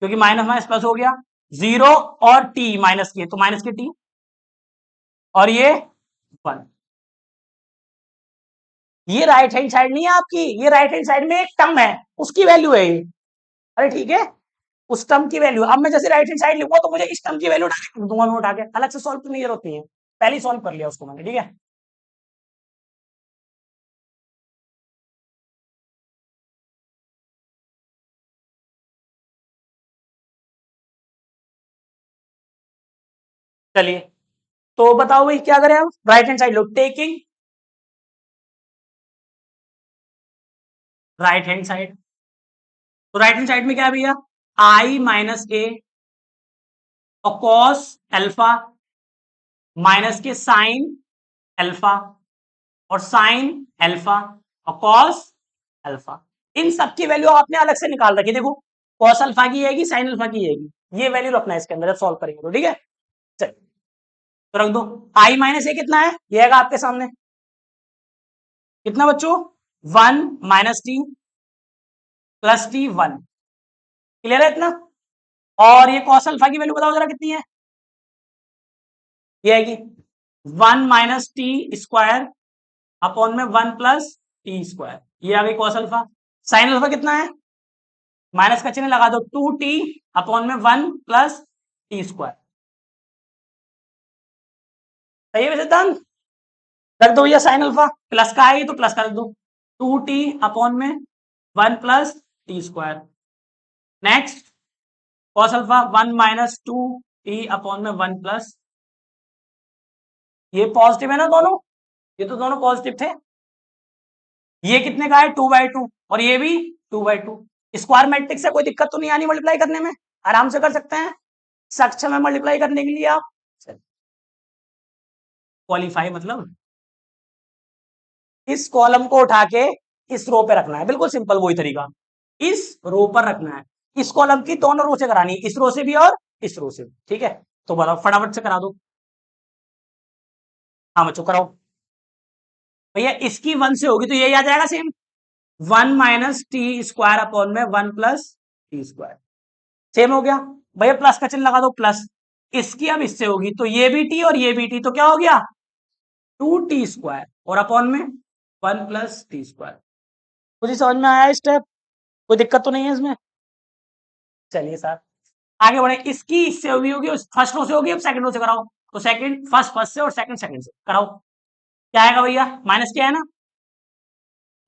क्योंकि माइनस माइनस प्लस हो गया 0 और टी माइनस के तो माइनस के टी और ये 1 ये राइट हैंड साइड नहीं है आपकी ये राइट हैंड साइड में एक टर्म है उसकी वैल्यू है ये अरे ठीक है उस टर्म की वैल्यू अब मैं जैसे राइट हैंड साइड लिखूंगा तो मुझे इस टर्म की वैल्यू डायरेक्ट लिख दूंगा मैं उठा के अलग से सॉल्व करने की जरूरत नहीं है पहले ही सॉल्व कर लिया उसको मैंने ठीक है चलिए तो बताओ भाई क्या करें हम राइट हैंड साइड लो टेकिंग राइट हैंड साइड तो राइट हैंड साइड में क्या है भैया आई माइनस ए और कॉस अल्फा माइनस के साइन अल्फा और साइन अल्फा और कॉस अल्फा इन सब की वैल्यू आपने अलग से निकाल रखी देखो कॉस अल्फा की आएगी साइन अल्फा की आएगी ये वैल्यू रखना है इसके अंदर जब सॉल्व करेंगे तो ठीक है चल तो रख दो आई माइनस ए कितना है ये आएगा आपके सामने कितना बच्चों 1 minus T plus T 1 clear है इतना और ये कॉस अल्फा की वैल्यू बताओ जरा कितनी है ये आएगी 1 माइनस टी स्क्वायर अपॉन में 1 प्लस टी स्क्वायर ये आ गई कॉस अल्फा साइन अल्फा कितना है माइनस का चिन्ह लगा दो 2t अपॉन में 1 प्लस टी स्क्वायर सही है सिद्धांत रख दो भैया साइन अल्फा प्लस का आएगी तो प्लस कर दो 2t अपॉन में 1 plus T square next cos alpha 1 minus 2t upon में 1 प्लस ये पॉजिटिव है ना दोनों ये तो दोनों पॉजिटिव थे ये कितने का है 2/2 और ये भी 2/2 स्क्वायर मैट्रिक्स से कोई दिक्कत तो नहीं आनी मल्टीप्लाई करने में आराम से कर सकते हैं सक्षम है मल्टीप्लाई करने के लिए आप क्वालिफाई मतलब इस कॉलम को उठा के इस रो पे रखना है बिल्कुल सिंपल वही तरीका इस रो पर रखना है इस कॉलम की दोनों रो से करानी है इस रो से भी और इस रो से भी ठीक है तो बताओ फटाफट से करा दो हाँ बच्चों कराओ भैया इसकी 1 से होगी तो यही आ जाएगा same 1 minus T square upon में 1 प्लस टी स्क्वायर सेम हो गया भैया प्लस का चिन्ह लगा दो प्लस इसकी अब इससे होगी तो ये भी टी और ये भी टी तो क्या हो गया 2t स्क्वायर और अपॉन में 1 प्लस टी स्क्वायर मुझे समझ में आया स्टेप कोई दिक्कत तो नहीं है इसमें चलिए सर आगे बढ़े इसकी इससे होगी फर्स्ट रो से होगी अब सेकंड रो से कराओ तो सेकंड फर्स्ट फर्स्ट से और सेकंड सेकंड से कराओ क्या आएगा भैया माइनस क्या है ना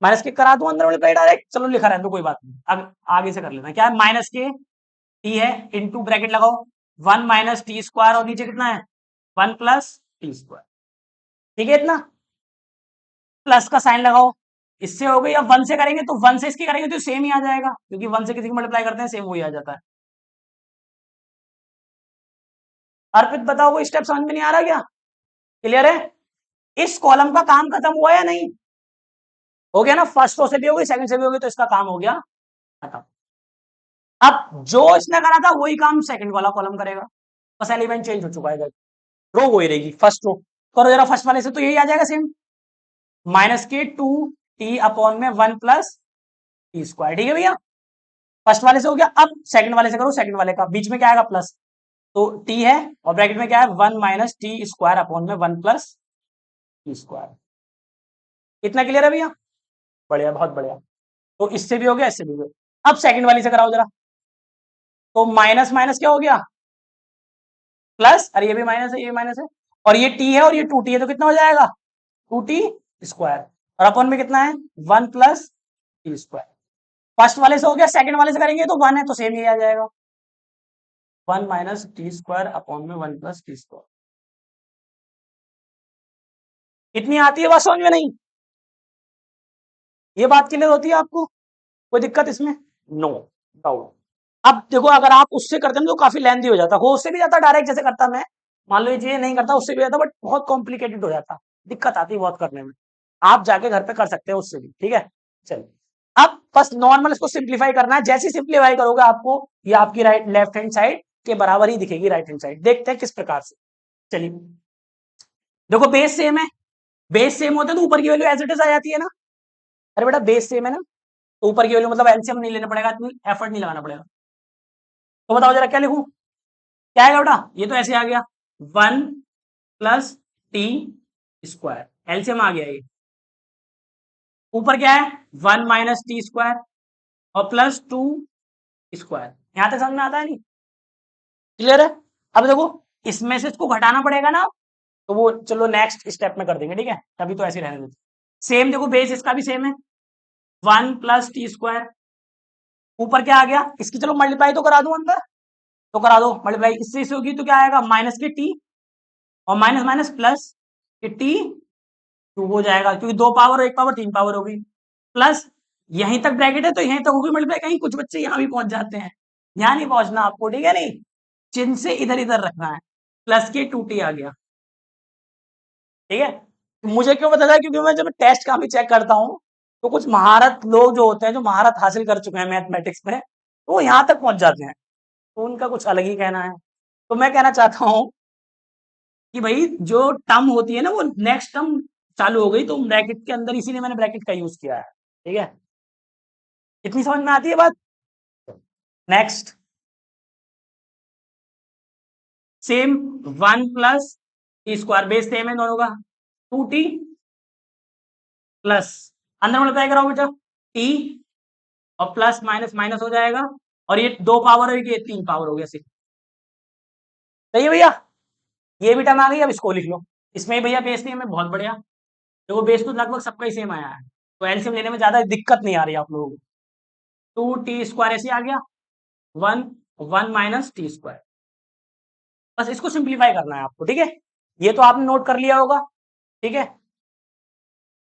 माइनस के करा दूं अंदर वाले डायरेक्ट चलो लिखा रहने दो कोई बात नहीं अब आगे से कर लेना क्या है माइनस के टी है इनटू ब्रैकेट लगाओ 1 माइनस टी स्क्वायर और नीचे कितना है 1 प्लस टी स्क्वायर ठीक है इतना प्लस का साइन लगाओ इससे हो गई अब 1 से करेंगे तो 1 से इसकी करेंगे तो सेम ही आ जाएगा क्योंकि 1 से किसी को मल्टीप्लाई करते हैं सेम वही आ जाता है अर्पित बताओ कोई स्टेप समझ में नहीं आ रहा क्या क्लियर है इस कॉलम का काम खत्म हुआ या नहीं हो गया ना फर्स्ट रो से भी होगी सेकंड से भी होगी तो इसका काम हो गया खत्म अब जो इसने करा था वही काम सेकंड वाला कॉलम करेगा बस एलिमेंट चेंज हो चुका है रो वही रहेगी फर्स्ट रो करो जरा फर्स्ट वाले से तो यही आ जाएगा सेम माइनस के 2t अपॉन में 1 प्लस टी स्क्वायर ठीक है भैया फर्स्ट वाले से हो गया अब सेकंड वाले से करो सेकंड वाले का बीच में क्या आएगा प्लस तो t है और ब्रैकेट में क्या है 1 माइनस टी स्क्वायर अपॉन में 1 प्लस टी स्क्वायर इतना क्लियर है भैया बढ़िया बहुत बढ़िया तो इससे भी हो गया इससे भी हो गया अब सेकंड वाली से कराओ जरा तो माइनस माइनस क्या हो गया प्लस अरे ये भी माइनस है ये भी माइनस है और ये टी है और ये 2t है तो कितना हो जाएगा 2t स्क्वायर और अपन में कितना है 1 प्लस टी स्क्वायर फर्स्ट वाले से हो गया सेकंड वाले से करेंगे तो 1 है तो सेम ही आ जाएगा 1 माइनस टी स्क्वायर अपॉन में 1 प्लस टी स्क्वायर इतनी आती है बात समझ में नहीं ये बात क्लियर होती है आपको कोई दिक्कत इसमें नो डाउट अब देखो अगर आप उससे करते हैं तो काफी लेंथी हो जाता हो उससे भी जाता डायरेक्ट जैसे करता मैं मान लो ये नहीं करता उससे भी जाता बट बहुत कॉम्प्लिकेटेड हो जाता दिक्कत आती है बहुत करने में आप जाके घर पे कर सकते हो उससे भी ठीक है चलिए अब बस नॉर्मल इसको सिंप्लीफाई करना है, जैसे सिंप्लीफाई करोगे आपको ये आपकी राइट लेफ्ट हैंड साइड के बराबर ही दिखेगी राइट हैंड साइड। देखते हैं किस प्रकार से। चलिए देखो बेस सेम है, बेस सेम होता है तो ऊपर की वैल्यू एज इट इज आ जाती है ना। अरे बेटा बेस सेम है ना, तो ऊपर की वैल्यू मतलब एलसीएम नहीं लेना पड़ेगा, इतनी एफर्ट नहीं लगाना पड़ेगा। तो बताओ जरा क्या लिखूं, क्या आएगा बेटा, ये तो ऐसे आ गया 1 प्लस टी स्क्वायर, एलसीएम आ गया ये। ऊपर क्या है 1 माइनस टी स्क्वायर और प्लस 2 स्क्वायर। यहां तक समझ में आता है नहीं, क्लियर है। अब देखो इसमें से इसको घटाना पड़ेगा ना, तो वो चलो नेक्स्ट स्टेप में कर देंगे, ठीक है, तभी तो ऐसे रहने देते। सेम देखो बेस इसका भी सेम है 1 प्लस टी स्क्वायर, ऊपर क्या आ गया, इसकी चलो मल्टीप्लाई तो करा दूं अंदर, तो करा दो मल्टीप्लाई, इससे होगी तो क्या आएगा माइनस के टी और माइनस माइनस प्लस के टी क्यूब हो जाएगा, क्योंकि 2 पावर और 1 पावर 3 पावर होगी, प्लस यहीं तक ब्रैकेट है तो यहीं तक होगी मल्टीप्लाई, कहीं कुछ बच्चे यहां भी पहुंच जाते हैं, यहां नहीं पहुंचना आपको, ठीक है, नहीं चिन्ह से इधर इधर रखना है, प्लस के 2t आ गया, ठीक है। मुझे क्यों पता था, क्योंकि मैं जब टेस्ट का भी चेक करता हूँ तो कुछ महारत लोग जो होते हैं, जो महारत हासिल कर चुके हैं मैथमेटिक्स में, वो यहाँ तक पहुंच जाते हैं, तो उनका कुछ अलग ही कहना है। तो मैं कहना चाहता हूँ कि भाई जो टर्म होती है ना वो नेक्स्ट टर्म चालू हो गई तो ब्रैकेट के अंदर, इसीलिए मैंने ब्रैकेट का यूज किया है, ठीक है। इतनी समझ में आती है बात। Next same 1 plus T square, base same है दोनों का, 2t प्लस अंदर मल्टीप्लाई कराओ बेटा t और प्लस माइनस माइनस हो जाएगा, और ये 2 पावर है, ये 3 पावर हो गया, सही है भैया। ये भी टर्म आ गई, अब इसको लिख लो, इसमें भैया बेस सेम है, बहुत बढ़िया। देखो बेस तो लगभग सबका ही सेम आया है, तो एलसीएम लेने में ज्यादा दिक्कत नहीं आ रही आप लोगों को। 2t स्क्वायर ऐसे आ गया, 1 1 माइनस टी स्क्वायर, बस इसको सिंप्लीफाई करना है आपको, ठीक है। ये तो आपने नोट कर लिया होगा, ठीक है,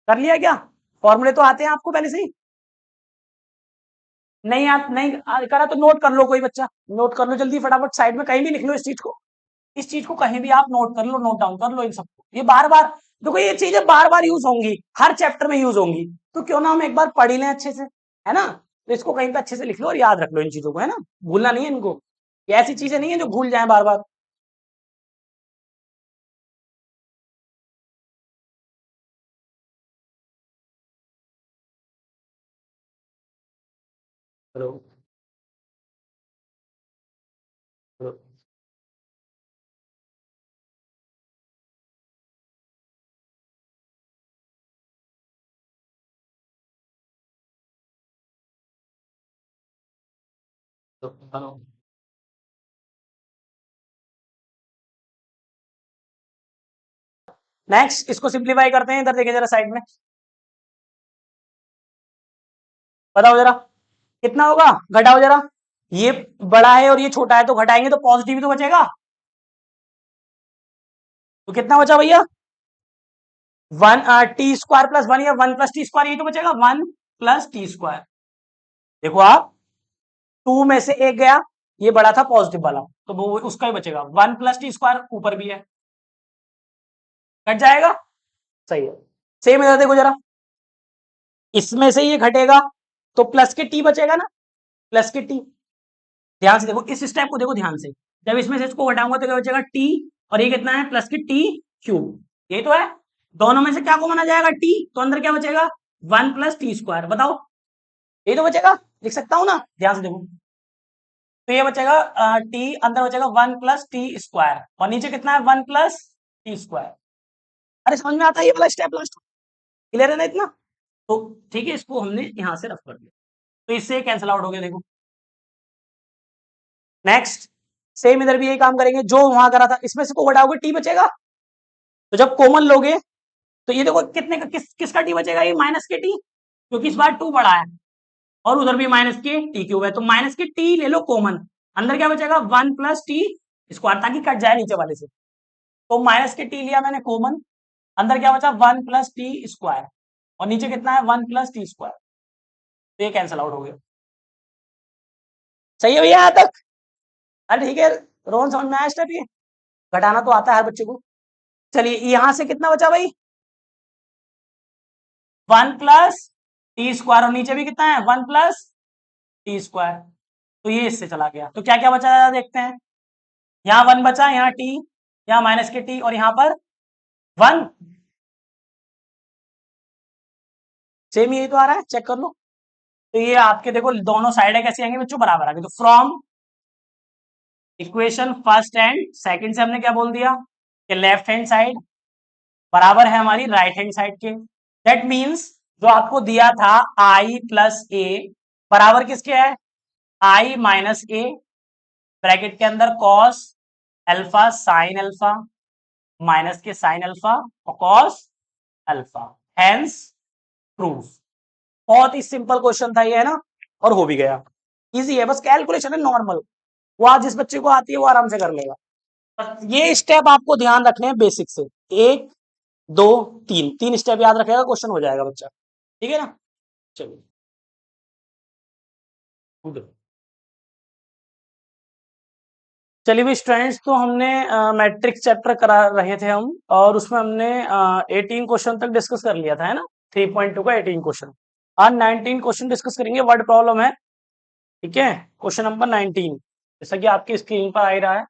कर लिया क्या, फॉर्मूले तो आते हैं आपको पहले से ही। नहीं आप नहीं करा तो नोट कर लो, कोई बच्चा नोट कर लो जल्दी फटाफट, साइड में कहीं भी लिख लो इस चीज को, इस चीज को कहीं भी आप नोट कर लो, नोट डाउन कर लो इन सबको, ये बार बार देखो ये चीजें बार बार यूज होंगी, हर चैप्टर में यूज होंगी, तो क्यों ना हम एक बार पढ़ ही लें अच्छे से, है ना। तो इसको कहीं पे अच्छे से लिख लो और याद रख लो इन चीजों को, है ना, भूलना नहीं है इनको, ये ऐसी चीजें नहीं है जो भूल जाए बार बार। Hello hello. हेलो। नेक्स्ट इसको सिंप्लीफाई करते हैं, इधर देखिए जरा साइड में, बताओ जरा कितना होगा, घटाओ जरा, ये बड़ा है और ये छोटा है, तो घटाएंगे तो पॉजिटिव ही तो बचेगा, तो कितना बचा भैया 1 टी स्क्वायर प्लस 1 या 1 प्लस टी स्क्वायर, यही तो बचेगा 1 प्लस टी स्क्वायर। देखो आप 2 में से एक गया, ये बड़ा था पॉजिटिव वाला, तो वो उसका ही बचेगा, 1 प्लस टी स्क्वायर ऊपर भी है, कट जाएगा, सही है। सेम इधर देखो जरा, इसमें से ये घटेगा तो प्लस के टी बचेगा ना, प्लस के टी, ध्यान से देखो इस स्टेप को देखो ध्यान से, जब इसमें से इसको घटाऊंगा तो क्या बचेगा टी, और ये कितना है प्लस की टी क्यूब, यही तो है। दोनों में से क्या कॉमन आ जाएगा टी, तो अंदर क्या बचेगा 1 प्लस टी स्क्वायर, बताओ यही तो बचेगा, लिख सकता हूं ना, ध्यान से देखो, तो ये बचेगा टी अंदर बचेगा 1 प्लस टी स्क्वायर, और नीचे कितना है 1 प्लस टी स्क्वायर। अरे समझ में आता है ये वाला स्टेप लास्ट, क्लियर है ना इतना, तो ठीक है, इसको हमने यहां से रफ कर दिया, तो इससे कैंसिल आउट हो गया, देखो। नेक्स्ट सेम इधर भी यही काम करेंगे, जो वहां करा था इसमें से को घटाओगे टी बचेगा, तो जब कॉमन लोगे तो ये देखो कितने का किसका टी बचेगा, ये माइनस के टी, क्योंकि इस बार 2 बड़ा है और उधर भी माइनस के टी क्यूब है, तो माइनस के टी ले लो कॉमन, अंदर क्या बचेगा 1 प्लस टी स्क्वायर, ताकि कट जाए नीचे वाले से, तो माइनस के टी लिया मैंने कॉमन, अंदर क्या बचा 1 प्लस टी स्क्वायर, और नीचे कितना है 1 प्लस टी स्क्वायर, तो ये कैंसिल आउट हो गया, सही है भैया यहाँ तक। अरे ठीक है, रोहन समझ में आया स्टेप, ये घटाना तो आता है हर बच्चे को। चलिए यहां से कितना बचा भाई 1 प्लस टी स्क्वायर और नीचे भी कितना है 1 प्लस टी स्क्वायर। तो ये इससे चला गया, तो क्या क्या बचा देखते हैं। यहाँ 1 बचा, यहाँ टी, यहाँ माइनस के टी और यहाँ पर 1। सेम यही तो आ रहा है, चेक कर लो। तो ये आपके देखो दोनों साइड है कैसे आएंगे बच्चों, बराबर आएंगे। तो from equation first and second से हमने क्या बोल दिया कि लेफ्ट हैंड साइड बराबर है हमारी राइट हैंड साइड के। दैट मीन्स जो आपको दिया था आई प्लस ए बराबर किसके है, आई माइनस ए, ब्रैकेट के अंदर cos alpha sine alpha minus के साइन अल्फा और कॉस अल्फा, हेंस प्रूफ। बहुत ही सिंपल क्वेश्चन था ये, है ना, और हो भी गया। इजी है, बस कैलकुलेशन है नॉर्मल, वो आज जिस बच्चे को आती है वो आराम से कर लेगा। बस ये स्टेप आपको ध्यान रखने हैं बेसिक से, 1 2 3, 3 स्टेप याद रखेगा, क्वेश्चन हो जाएगा बच्चा, ठीक है ना। चलिए चलिए भी स्टूडेंट्स, तो हमने मैट्रिक्स चैप्टर करा रहे थे हम, और उसमें हमने 18 क्वेश्चन तक डिस्कस कर लिया था, है ना, 3.2 का 18 क्वेश्चन। आज 19 क्वेश्चन डिस्कस करेंगे, वर्ड प्रॉब्लम है, ठीक है। क्वेश्चन नंबर 19 जैसा कि आपकी स्क्रीन पर आ ही रहा है,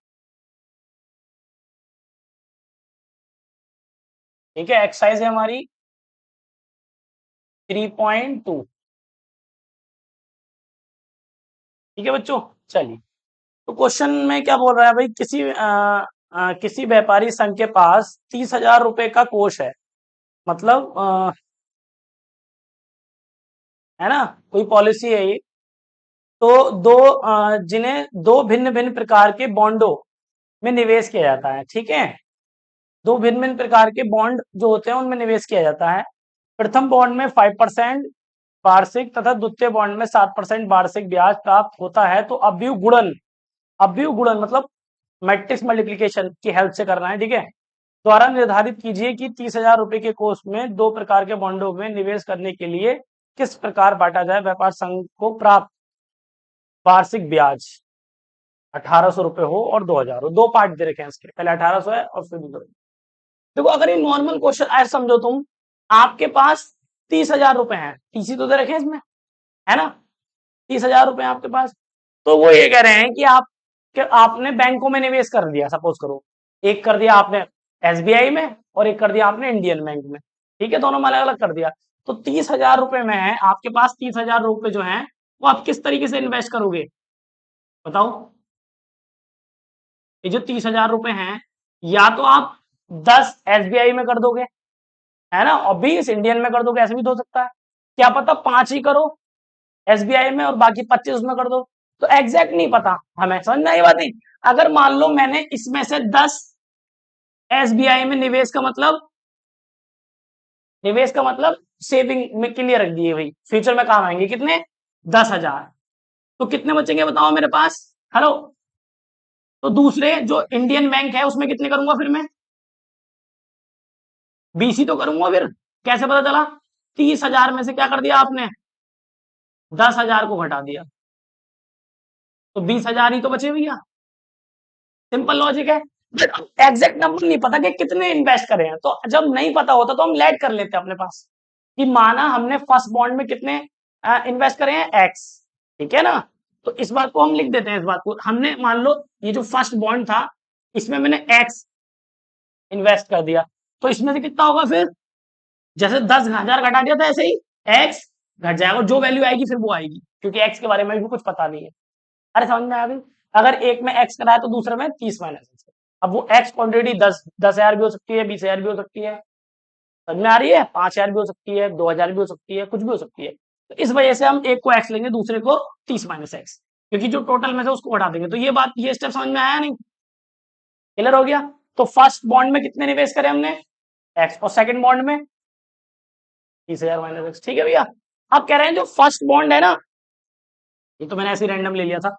ठीक है। एक्सरसाइज है हमारी 3.2, ठीक है बच्चों। चलिए, तो क्वेश्चन में क्या बोल रहा है भाई, किसी व्यापारी संघ के पास 30,000 रुपए का कोष है, मतलब है ना, कोई पॉलिसी है ये। तो जिन्हें दो भिन्न भिन्न प्रकार के बॉन्डों में निवेश किया जाता है, ठीक है। दो भिन्न भिन्न प्रकार के बॉन्ड जो होते हैं उनमें निवेश किया जाता है। प्रथम बॉन्ड में 5% वार्षिक तथा द्वितीय बॉन्ड में 7% वार्षिक ब्याज प्राप्त होता है। तो अवयव गुणन मतलब मैट्रिक्स मल्टीप्लिकेशन की हेल्प से करना है, ठीक है। द्वारा निर्धारित कीजिए कि 30,000 रुपए के कोष में दो प्रकार के बॉन्डों में निवेश करने के लिए किस प्रकार बांटा जाए व्यापार संघ को प्राप्त वार्षिक ब्याज 1800 रुपए हो और 2,000 हो। दो पार्ट दे रखे हैं इसके, पहले 1800 है और फिर दूसरा। देखो अगर ये नॉर्मल क्वेश्चन ऐसे समझो तुम, आपके पास 30,000 रुपए हैं, टीसी तो दे रखे हैं इसमें, है ना, 30,000 रुपए आपके पास। तो वो ये कह रहे हैं कि आपने बैंकों में निवेश कर दिया, सपोज करो, एक कर दिया आपने एसबीआई में और एक कर दिया आपने इंडियन बैंक में, ठीक है, दोनों में अलग अलग कर दिया। तो 30,000 रुपए में है आपके पास, 30,000 रुपए जो है वो आप किस तरीके से इन्वेस्ट करोगे बताओ। ये जो 30,000 रुपए हैं, या तो आप 10 एसबीआई में कर दोगे, है ना, और 20 इंडियन में कर दोगे, ऐसे भी तो हो सकता है। क्या पता 5 ही करो एसबीआई में और बाकी 25 उसमें कर दो। तो एग्जैक्ट नहीं पता हमें, समझ में आई बात नहीं। अगर मान लो मैंने इसमें से 10 एसबीआई में निवेश का मतलब सेविंग में के लिए रख दिए भाई, फ्यूचर में काम आएंगे, कितने 10,000। तो कितने बचेंगे बताओ मेरे पास, हेलो। तो दूसरे जो इंडियन बैंक है उसमें कितने करूंगा फिर मैं, 20 ही तो करूंगा फिर। कैसे पता चला, 30,000 में से क्या कर दिया आपने, 10,000 को घटा दिया, तो 20,000 ही तो बचे भैया। सिंपल लॉजिक है। एग्जैक्ट नंबर नहीं पता कि कितने इन्वेस्ट करें, तो जब नहीं पता होता तो हम लेट कर लेते हैं अपने पास, कि माना हमने फर्स्ट बॉन्ड में कितने इन्वेस्ट करे हैं एक्स, ठीक है ना। तो इस बात को हम लिख देते हैं, इस बात को हमने मान लो ये जो फर्स्ट बॉन्ड था इसमें मैंने एक्स इन्वेस्ट कर दिया, तो इसमें से कितना होगा फिर, जैसे 10,000 घटा दिया था ऐसे ही एक्स घट जाएगा, जो वैल्यू आएगी फिर वो आएगी, क्योंकि एक्स के बारे में भी कुछ पता नहीं है। अरे समझ में आ गई, अगर एक में एक्स कराया तो दूसरे में 30 माइनस एक्स। अब वो एक्स क्वांटिटी 10,000 भी हो सकती है, 20,000 भी हो सकती है, समझ में आ रही है, 5,000 भी हो सकती है, 2,000 भी हो सकती है, कुछ भी हो सकती है। तो इस वजह से हम एक को एक्स लेंगे, दूसरे को 30 माइनस एक्स, क्योंकि जो टोटल में से उसको हटा देंगे। तो ये बात, ये स्टेप समझ में आया नहीं, क्लियर हो गया। तो फर्स्ट बॉन्ड में कितने निवेश करे हमने एक्स, और सेकंड बॉन्ड में 30,000 माइनस एक्स, ठीक है भैया। अब कह रहे हैं जो फर्स्ट बॉन्ड है ना, ये तो मैंने ऐसे रैंडम ले लिया था,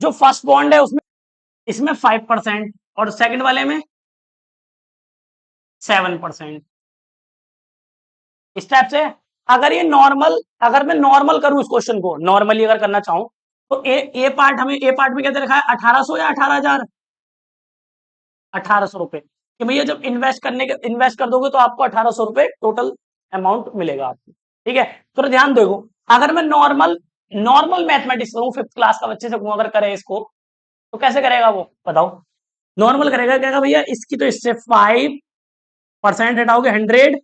जो फर्स्ट बॉन्ड है उसमें इसमें 5% और सेकंड वाले में 7%। इस टाइप से अगर ये नॉर्मल, अगर मैं नॉर्मल करूं इस क्वेश्चन को, नॉर्मली अगर करना चाहूं, तो ए पार्ट हमें, ए पार्ट में क्या दे रखा है 1800 या 18,000, 1800 रुपए, कि भैया जब इन्वेस्ट कर दोगे तो आपको 1800 रुपए टोटल अमाउंट मिलेगा आपको, ठीक है। तो ध्यान देखो, अगर मैं नॉर्मल नॉर्मल मैथमेटिक्स करूं, 5th क्लास का बच्चे से कहूं अगर करे इसको, तो कैसे करेगा वो बताओ? नॉर्मल करेगा, कहेगा भैया इसकी तो इससे 5% हटाओगे 100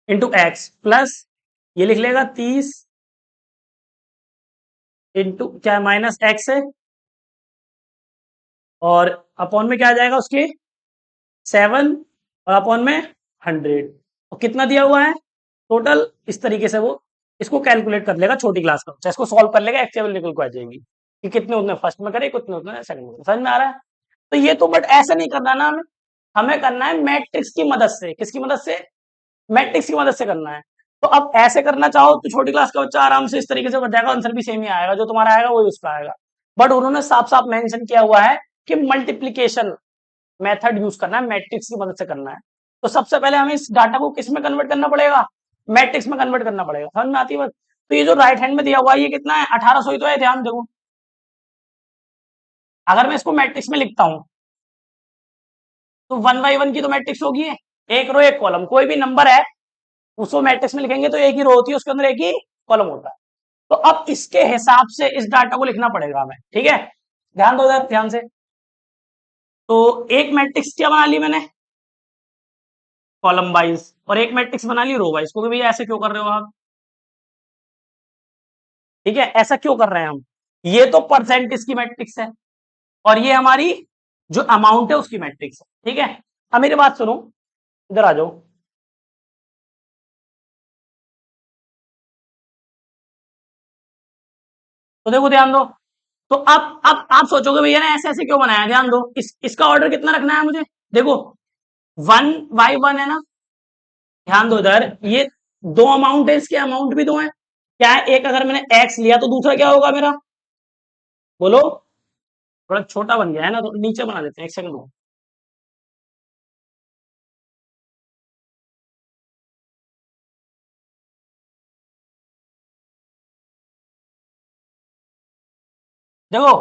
इंटू एक्स प्लस ये लिख लेगा 30 इंटू क्या माइनस एक्स है, और अपॉन में क्या आ जाएगा उसके 7 और अपॉन में 100, और कितना दिया हुआ है टोटल। इस तरीके से वो इसको कैलकुलेट कर लेगा, छोटी क्लास का बच्चा इसको सॉल्व कर लेगा, एक्चुअल निकल को आ जाएगी कि कितने उतने फर्स्ट में करे, कितने उतने सेकंड में। समझ में आ रहा है? तो ये तो बट ऐसा नहीं करना ना, हमें हमें करना है मैट्रिक्स की मदद से। किसकी मदद से? मैट्रिक्स की मदद से करना है। तो अब ऐसे करना चाहो तो छोटी क्लास का बच्चा आराम से इस तरीके से कर जाएगा, आंसर भी सेम ही आएगा, जो तुम्हारा आएगा वही उसका आएगा। बट उन्होंने साफ साफ मेंशन किया हुआ है कि मल्टीप्लीकेशन मेथड यूज करना है, मैट्रिक्स की मदद से करना है। तो सबसे पहले हमें इस डाटा को किस में कन्वर्ट करना पड़ेगा? मैट्रिक्स में कन्वर्ट करना पड़ेगा। समझ में आती है बात? तो ये जो राइट हैंड में दिया हुआ है ये कितना है? 1800 ही तो है, ध्यान देखो। अगर मैं इसको मैट्रिक्स में लिखता हूं तो 1 बाई 1 की तो मैट्रिक्स होगी, एक रो एक कॉलम, कोई भी नंबर है उसको मैट्रिक्स में लिखेंगे तो एक ही रो होती है, उसके अंदर एक ही कॉलम होता है। तो अब इसके हिसाब से इस डाटा को लिखना पड़ेगा हमें, ठीक है। ध्यान दो इधर, ध्यान से। तो एक मैट्रिक्स क्या बना ली मैंने? कॉलम वाइज, और एक मैट्रिक्स बना ली रो वाइज। क्योंकि भैया ऐसे क्यों कर रहे हो आप? ठीक है, ऐसा क्यों कर रहे हैं हम? ये तो परसेंटेज की मैट्रिक्स है और ये हमारी जो अमाउंट है उसकी मैट्रिक्स है, ठीक है। अब मेरी बात सुनो, इधर आ जाओ। तो देखो ध्यान दो, तो अब आप सोचोगे भैया ने ऐसे ऐसे क्यों बनाया? ध्यान दो, इसका ऑर्डर कितना रखना है मुझे? देखो 1 बाई 1 है ना, ध्यान दो इधर, ये दो अमाउंट है, इसके अमाउंट भी दो है। क्या है? एक अगर मैंने एक्स लिया तो दूसरा क्या होगा मेरा? बोलो। थोड़ा छोटा बन गया है ना, तो नीचे बना देते हैं, एक सेकंड। देखो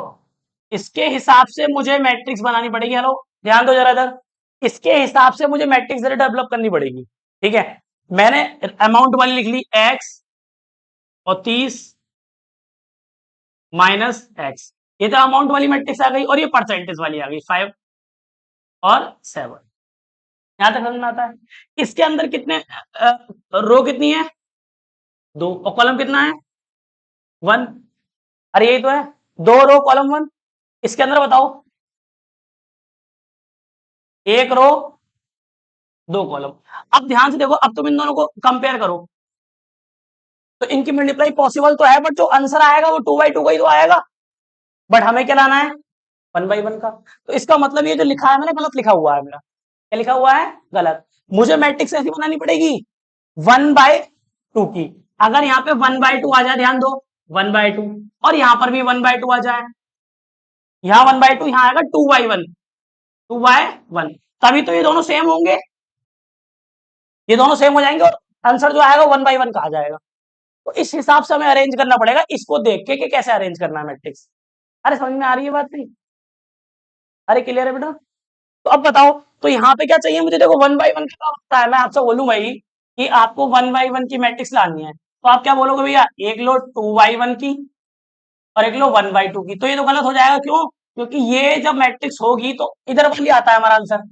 इसके हिसाब से मुझे मैट्रिक्स बनानी पड़ेगी। हेलो, ध्यान दो जरा इधर, इसके हिसाब से मुझे मैट्रिक्स जरा डेवलप करनी पड़ेगी, ठीक है। मैंने अमाउंट वाली लिख ली एक्स और 30 माइनस एक्स, ये तो अमाउंट वाली मैट्रिक्स आ गई, और ये परसेंटेज वाली आ गई 5 और 7। यहां तक समझ में आता है? इसके अंदर कितने रो कितनी है? 2, और कॉलम कितना है? 1। अरे यही तो है, 2 रो कॉलम 1। इसके अंदर बताओ, एक रो 2 कॉलम। अब ध्यान से देखो, अब तुम इन दोनों को कंपेयर करो तो इनकी मल्टीप्लाई पॉसिबल तो है, बट जो आंसर आएगा वो 2 बाई 2 का ही तो आएगा। बट हमें क्या लाना है? 1 बाई 1 का। तो इसका मतलब ये जो लिखा है मैंने गलत लिखा हुआ है मेरा। क्या लिखा हुआ है? गलत। मुझे मैट्रिक्स ऐसी बनानी पड़ेगी 1/2 की। अगर यहाँ पे 1/2 आ जाए, ध्यान दो, 1/2, और यहाँ पर भी 1/2 आ जाए, यहाँ 1/2, यहाँ आएगा 2/1, 2/1, तभी तो ये दोनों सेम होंगे, ये दोनों सेम हो जाएंगे और आंसर जो आएगा 1/1 का आ जाएगा। तो इस हिसाब से हमें अरेंज करना पड़ेगा, इसको देख के कि कैसे अरेंज करना है मैट्रिक्स। अरे समझ में आ रही है बात नहीं? अरे क्लियर है बेटा? तो अब बताओ, तो यहाँ पे क्या चाहिए मुझे? देखो 1/1 का होता है, मैं आपसे बोलूं भाई कि आपको 1/1 की मैट्रिक्स लानी है, तो आप क्या बोलोगे भैया? एक लो 2/1 की और एक लो 1/2 की। तो ये तो गलत हो जाएगा, क्यों? क्योंकि ये जब मैट्रिक्स होगी तो इधर वाली आता है हमारा आंसर,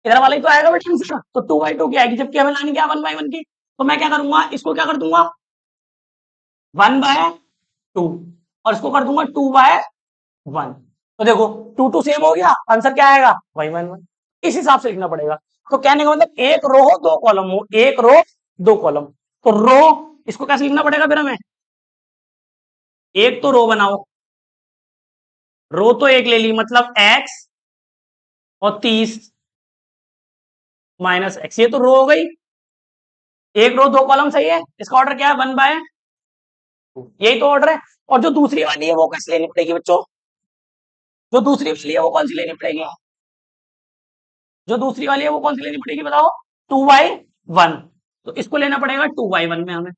इधर वाला ही तो आएगा बेटा आंसर। तो 2/2 की आएगी, जबकि हमें लानी क्या 1/1 की। तो मैं क्या करूंगा, इसको क्या कर दूंगा 1/2, और इसको कर दूंगा 2/1। तो देखो 2 सेम हो गया, आंसर क्या आएगा? वही 1/1। इस हिसाब से लिखना पड़ेगा। तो कहने का मतलब एक रो हो 2 कॉलम हो, एक रो 2 कॉलम। तो रो, इसको कैसे लिखना पड़ेगा फिर हमें? एक तो रो बनाओ, रो तो एक ले ली, मतलब एक्स और 30 माइनस एक्स, ये तो रो हो गई। एक रो 2 कॉलम सही है, इसका ऑर्डर क्या है? 1/2, यही तो ऑर्डर है। और जो दूसरी वाली है वो कैसे लेनी पड़ेगी बच्चों? जो दूसरी वाली है वो कौन सी लेनी पड़ेगी? जो दूसरी वाली है वो कौन सी लेनी पड़ेगी बताओ? 2/1। तो इसको लेना पड़ेगा 2/1 में हमें।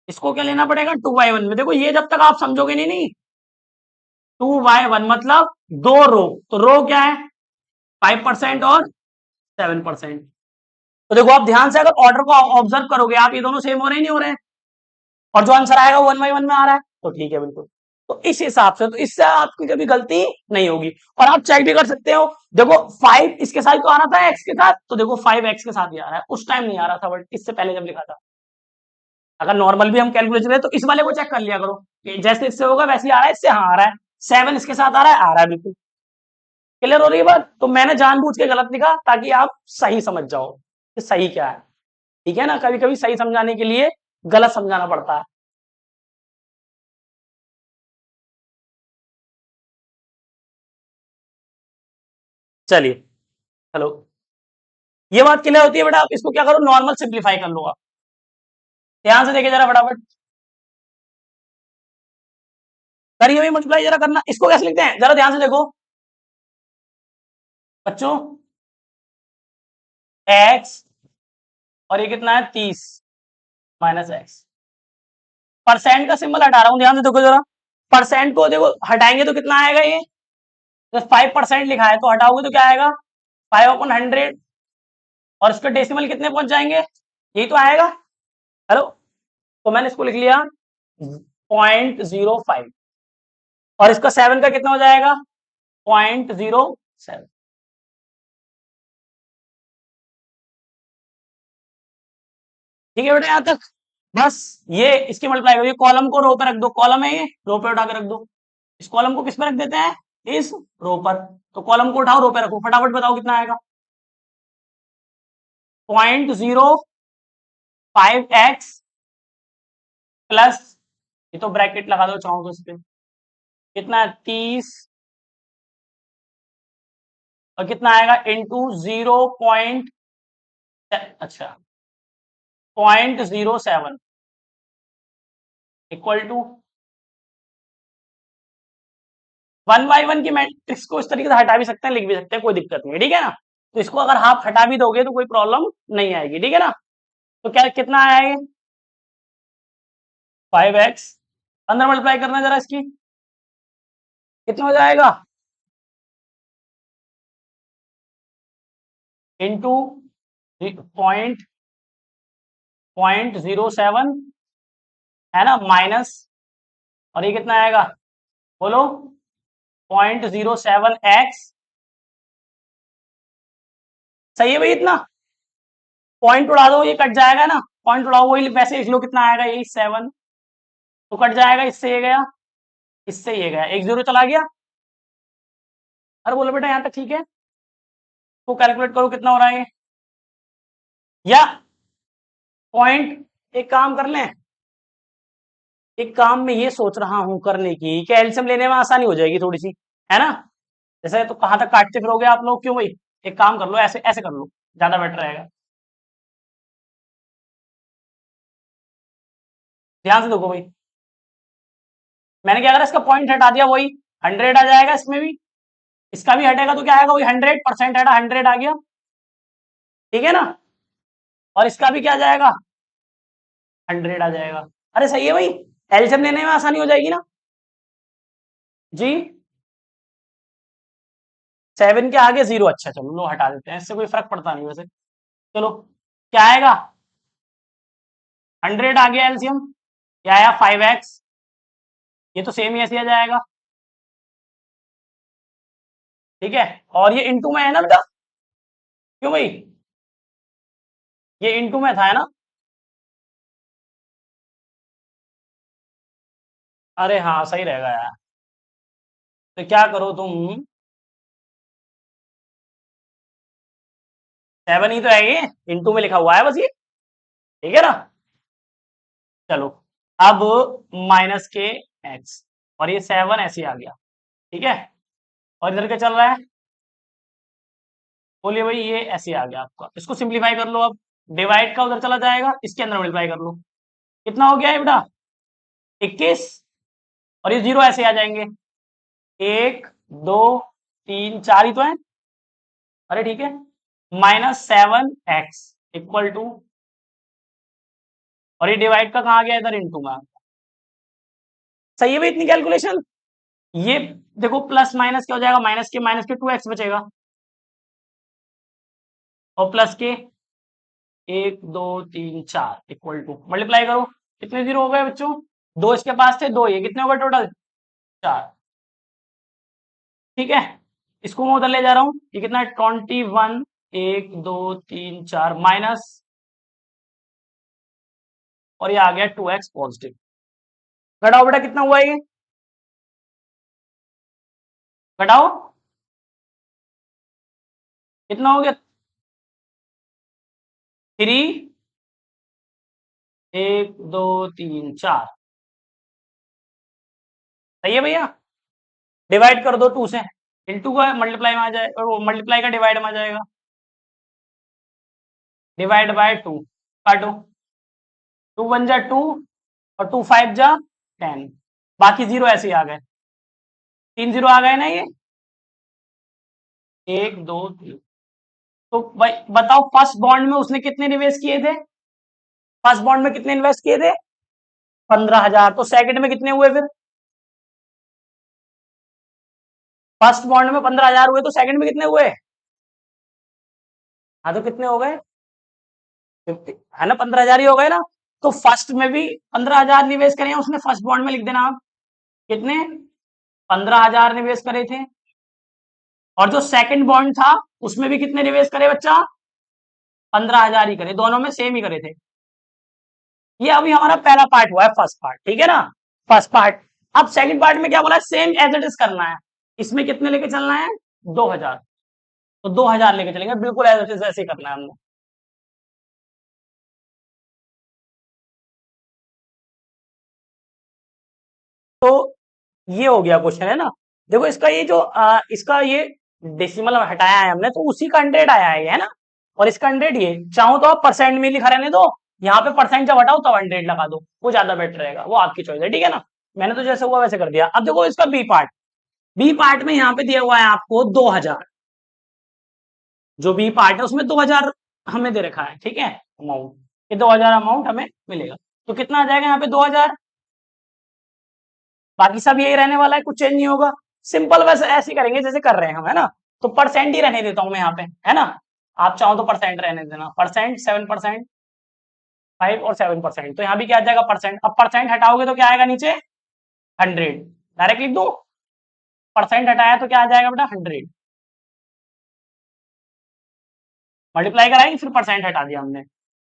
इसको क्या लेना पड़ेगा? 2/1 में। देखो ये जब तक आप समझोगे नहीं, नहीं, 2/1 मतलब 2 रो, तो रो क्या है? 5% और 7%। तो देखो आप ध्यान से अगर ऑर्डर को ऑब्जर्व करोगे आप, ये दोनों सेम हो रहे हैं नहीं हो रहे हैं, और जो आंसर आएगा 1/1 में आ रहा है, तो ठीक है बिल्कुल। तो इस हिसाब से, तो इससे आपकी कभी गलती नहीं होगी। और आप चेक भी कर सकते हो, देखो 5 इसके साथ तो आ रहा था एक्स के साथ, तो देखो 5 एक्स के साथ ही आ रहा है, उस टाइम नहीं आ रहा था, बट इससे पहले जब लिखा था। अगर नॉर्मल भी हम कैलकुलेशन है तो इस वाले को चेक कर लिया करो कि जैसे इससे होगा वैसे ही आ रहा है, इससे हाँ आ रहा है, 7 इसके साथ आ रहा है बिल्कुल। क्लियर हो रही है बात? तो मैंने जानबूझ के गलत लिखा ताकि आप सही समझ जाओ कि सही क्या है। ठीक है ना, कभी कभी सही समझाने के लिए गलत समझाना पड़ता है। चलिए, हेलो, ये बात क्लियर होती है बेटा? आप इसको क्या करो, नॉर्मल सिंप्लीफाई कर लो आप। ध्यान से देखिए जरा फटाफट, करिए भाई मल्टीप्लाई जरा करना। इसको कैसे लिखते हैं जरा ध्यान से देखो बच्चों, एक्स और ये कितना है 30 माइनस एक्स। परसेंट का सिंबल हटा रहा हूं, ध्यान से देखो जरा। परसेंट को देखो हटाएंगे तो कितना आएगा, ये तो 5% लिखा है, तो हटाओगे तो क्या आएगा 5/100, और इसके डेसिमल कितने पहुंच जाएंगे, यही तो आएगा। हेलो, तो मैंने इसको लिख लिया 0.05, और इसका 7 का कितना हो जाएगा 0.07। ठीक है बेटा यहां तक? बस ये इसकी मल्टीप्लाई करो, ये कॉलम को रो पे रख दो, कॉलम है ये, रो पे उठा के रख दो। इस कॉलम को किस पे रख देते हैं, इस रो पर। तो कॉलम को उठाओ रो पे रखो, फटाफट बताओ कितना आएगा। 0.05x प्लस, ये तो ब्रैकेट लगा दो चाहो तो इस पे, कितना 30, और कितना आएगा इंटू 0. अच्छा 0.07 इक्वल टू 1/1 की मैट्रिक्स को इस तरीके से हटा भी सकते हैं, लिख भी सकते हैं, कोई दिक्कत नहीं है, ठीक है ना। तो इसको अगर आप हटा भी दोगे तो कोई प्रॉब्लम नहीं आएगी, ठीक है ना। तो क्या कितना आया ये 5x, अंदर मल्टीप्लाई करना जरा इसकी, कितना हो जाएगा इंटू पॉइंट 0.07, है ना, माइनस, और ये कितना आएगा बोलो 0.07x। सही है भाई इतना? पॉइंट उड़ा दो, ये कट जाएगा ना, पॉइंट उड़ाओ, वही वैसे लिख लो, कितना आएगा यही 7, तो कट जाएगा, इससे ये गया, इससे ये गया, एक जीरो चला गया। अरे बोलो बेटा यहाँ तक ठीक है? तो कैलकुलेट करो कितना हो रहा है ये, या पॉइंट, एक काम कर लें, एक काम में ये सोच रहा हूं करने की, कि एलसीएम लेने में आसानी हो जाएगी थोड़ी सी, है ना। जैसे तो कहां तक काटते फिरोगे आप लोग, क्यों भाई, एक काम कर लो, ऐसे ऐसे कर लो, ज्यादा बेटर रहेगा। ध्यान से देखो भाई, मैंने क्या करा, इसका पॉइंट हटा दिया, वही 100 आ जाएगा, इसमें भी इसका भी हटेगा तो क्या आएगा, वही 100% हटा 100 आ गया, ठीक है ना। और इसका भी क्या आ जाएगा 100 आ जाएगा। अरे सही है भाई, एलसीएम लेने में आसानी हो जाएगी ना जी। 7 के आगे 0, अच्छा चलो लो हटा देते हैं, इससे कोई फर्क पड़ता नहीं वैसे। चलो क्या आएगा 100 आ गया एलसीएम, क्या आया 5x, ये तो सेम ही ऐसे आ जाएगा, ठीक है। और ये इंटू में है ना बेटा, क्यों भाई, ये इंटू में था, है ना। अरे हाँ सही रहेगा यार, तो क्या करो तुम, 7 ही तो है ये, इंटू में लिखा हुआ है बस ये, ठीक है ना। चलो अब माइनस के एक्स, और ये 7 ऐसे आ गया, ठीक है। और इधर क्या चल रहा है, बोलिए भाई, ये ऐसे आ गया आपका, इसको सिंप्लीफाई कर लो अब, डिवाइड का उधर चला जाएगा, इसके अंदर मल्टीप्लाई कर लो, कितना हो गया है बेटा 21, और ये 0 ऐसे आ जाएंगे, 1 2 3 4 ही तो है, अरे ठीक है, -7x इक्वल टू, और ये डिवाइड का कहा गया इधर इंटू में, सही है भाई इतनी कैलकुलेशन। ये देखो प्लस माइनस क्या हो जाएगा, माइनस के 2x बचेगा, और प्लस के 1 2 3 4 इक्वल टू, मल्टीप्लाई करो, कितने जीरो हो गए बच्चों? 2 इसके पास थे, 2 ये, कितने हो गए टोटल? 4। ठीक है, इसको मैं उधर ले जा रहा हूं, ये कितना है? 21, 1 2 3 4 माइनस, और ये आ गया 2x पॉजिटिव। घटाओ बेटा, कितना हुआ ये? घटाओ, कितना हो गया? 3, 1 2 3 4, सही है भैया? डिवाइड कर दो 2 से, इंटू का मल्टीप्लाई में आ जाए, और वो मल्टीप्लाई का डिवाइड में आ जाएगा, डिवाइड बाय 2, काटो, 2 1 जा 2, और 2 5 जा 10, बाकी जीरो ऐसे ही आ गए, 3 जीरो आ गए ना ये, 1 2 3। तो भाई बताओ, फर्स्ट बॉन्ड में उसने कितने निवेश किए थे? फर्स्ट बॉन्ड में कितने इन्वेस्ट किए थे? 15,000। तो सेकंड में कितने हुए फिर? फर्स्ट बॉन्ड में 15,000 हुए, तो सेकंड में कितने हुए? हाँ, तो कितने हो गए? 50 है ना, 15,000 ही हो गए ना। तो फर्स्ट में भी 15,000 निवेश करे हैं उसने, फर्स्ट बॉन्ड में लिख देना आप, कितने? 15,000 निवेश करे थे। और जो सेकंड बॉन्ड था उसमें भी कितने निवेश करे बच्चा? 15,000 ही करे, दोनों में सेम ही करे थे। ये अभी हमारा पहला पार्ट हुआ है, फर्स्ट पार्ट, ठीक है ना, फर्स्ट पार्ट। अब सेकंड पार्ट में क्या बोला है? सेम एज इट इज करना है। इसमें कितने लेके चलना है? 2,000। तो 2,000 लेके चलेंगे, बिल्कुल एज इट इज ऐसे ही करना है हमने। तो ये हो गया क्वेश्चन, है ना। देखो इसका ये जो इसका ये डेसिमल हटाया है हमने, तो उसी का 100 आया है, ये है ना। और इसका 100, ये चाहो तो आप परसेंट में लिखा रहने दो, यहाँ पे परसेंट जब हटाओ तब 100 लगा दो, वो ज्यादा बेटर रहेगा, वो आपकी चॉइस है, ठीक है ना। मैंने तो जैसे हुआ वैसे कर दिया। अब देखो इसका बी पार्ट, बी पार्ट में यहाँ पे दिया हुआ है आपको 2,000, जो बी पार्ट है उसमें 2,000 हमें दे रखा है, ठीक है, अमाउंट, ये 2,000 अमाउंट हमें मिलेगा। तो कितना आ जाएगा यहाँ पे? 2,000। बाकी सब यही रहने वाला है, कुछ चेंज नहीं होगा। सिंपल वैसे ऐसे ही करेंगे जैसे कर रहे हैं हम, है ना। तो परसेंट ही रहने देता हूं मैं यहाँ पे, है ना। आप चाहो तो परसेंट रहने देना, परसेंट 7%, 5 और 7%। तो यहाँ भी क्या आ जाएगा? परसेंट। अब परसेंट हटाओगे तो क्या आएगा नीचे? 100। डायरेक्ट लिख दो, परसेंट हटाया तो क्या आ जाएगा बेटा? 100। मल्टीप्लाई कराएंगे, फिर परसेंट हटा दिया हमने।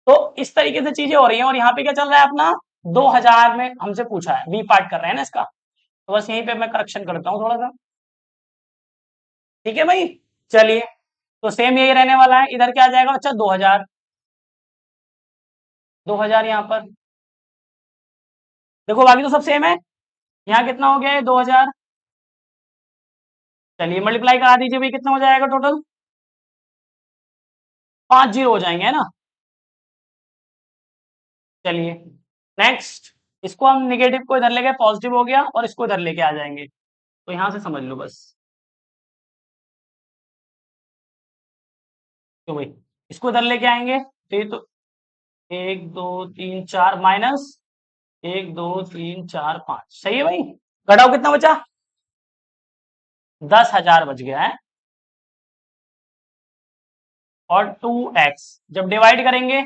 तो इस तरीके से चीजें हो रही हैं। और यहाँ पे क्या चल रहा है अपना? 2,000 में हमसे पूछा है, बी पार्ट कर रहे हैं ना इसका, तो बस यहीं पे मैं करेक्शन करता हूँ थोड़ा सा, ठीक है भाई। चलिए, तो सेम यही रहने वाला है, इधर क्या आ जाएगा बच्चा? 2,000, 2,000 यहाँ पर। देखो बाकी तो सब सेम है। यहाँ कितना हो गया? 2,000। चलिए मल्टीप्लाई करा दीजिए भाई, कितना हो जाएगा टोटल? 5 जीरो हो जाएंगे, है ना। चलिए नेक्स्ट, इसको हम निगेटिव को इधर ले गए, पॉजिटिव हो गया, और इसको इधर लेके आ जाएंगे, तो यहां से समझ लो बस। तो भाई इसको इधर लेके आएंगे, तो ये तो 1 2 3 4 माइनस 1 2 3 4 5, सही है भाई। घटाओ, कितना बचा? 10,000 बच गया है। और 2x जब डिवाइड करेंगे,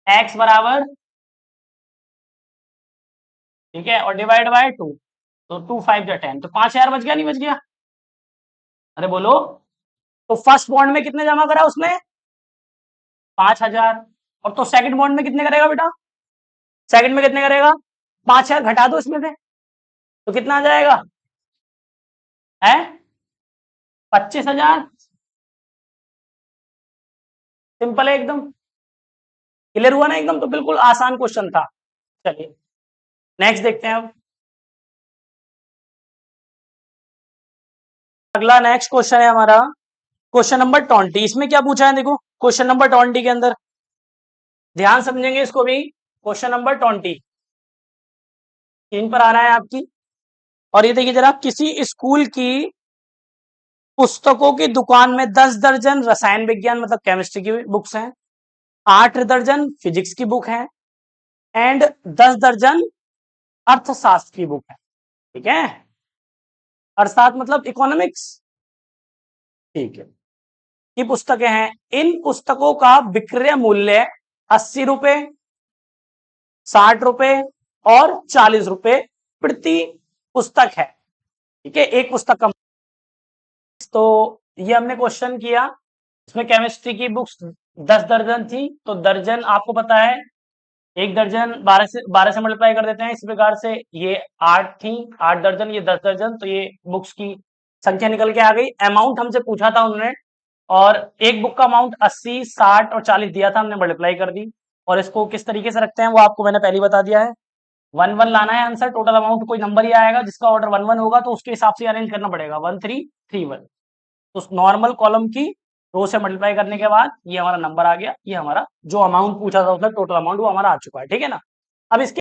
x बराबर, ठीक है, और डिवाइड बाय 2, तो 2 5 जा 10, तो 5,000 बच गया, नहीं बच गया? अरे बोलो। तो फर्स्ट बॉन्ड में कितने जमा करा उसने? 5,000। और तो सेकंड बॉन्ड में कितने करेगा बेटा? सेकंड में कितने करेगा? 5,000 घटा दो इसमें से, तो कितना आ जाएगा? है 25,000। सिंपल है एकदम, क्लियर हुआ ना एकदम, तो बिल्कुल आसान क्वेश्चन था। चलिए नेक्स्ट देखते हैं अब। अगला नेक्स्ट क्वेश्चन है हमारा क्वेश्चन नंबर 20। इसमें क्या पूछा है देखो, क्वेश्चन नंबर 20 के अंदर ध्यान समझेंगे इसको भी। क्वेश्चन नंबर 20 स्क्रीन पर आ रहा है आपकी। और ये देखिए जरा, किसी स्कूल की पुस्तकों की दुकान में 10 दर्जन रसायन विज्ञान मतलब केमिस्ट्री की बुक्स हैं, 8 दर्जन फिजिक्स की बुक है, एंड 10 दर्जन अर्थशास्त्र की बुक है, ठीक है। अर्थशास्त्र मतलब इकोनॉमिक्स, ठीक है। की पुस्तकें हैं, इन पुस्तकों का विक्रय मूल्य 80 रुपए, 60 रुपए और 40 रुपए प्रति पुस्तक है। ठीक है, एक पुस्तक का। तो ये हमने क्वेश्चन किया, इसमें केमिस्ट्री की बुक्स 10 दर्जन थी, तो दर्जन आपको पता है, एक दर्जन 12 से मल्टीप्लाई कर देते हैं, इस प्रकार से ये 8 थी, 8 दर्जन, ये 10 दर्जन, तो ये बुक्स की संख्या निकल के आ गई। अमाउंट हमसे पूछा था उन्होंने, और एक बुक का अमाउंट 80, 60 और 40 दिया था, हमने मल्टीप्लाई कर दी। और इसको किस तरीके से रखते हैं वो आपको मैंने पहले ही बता दिया है। 1 1 लाना है आंसर, टोटल अमाउंट कोई नंबर ही आएगा जिसका ऑर्डर 1 1 होगा, तो उसके हिसाब से अरेंज करना पड़ेगा, 1 3 3 1। तो नॉर्मल कॉलम की रो से मल्टीप्लाई करने के बाद ये हमारा नंबर आ गया, ये हमारा जो अमाउंट पूछा था उसने टोटल अमाउंट वो हमारा आ चुका है। ठीक है ना। अब इसके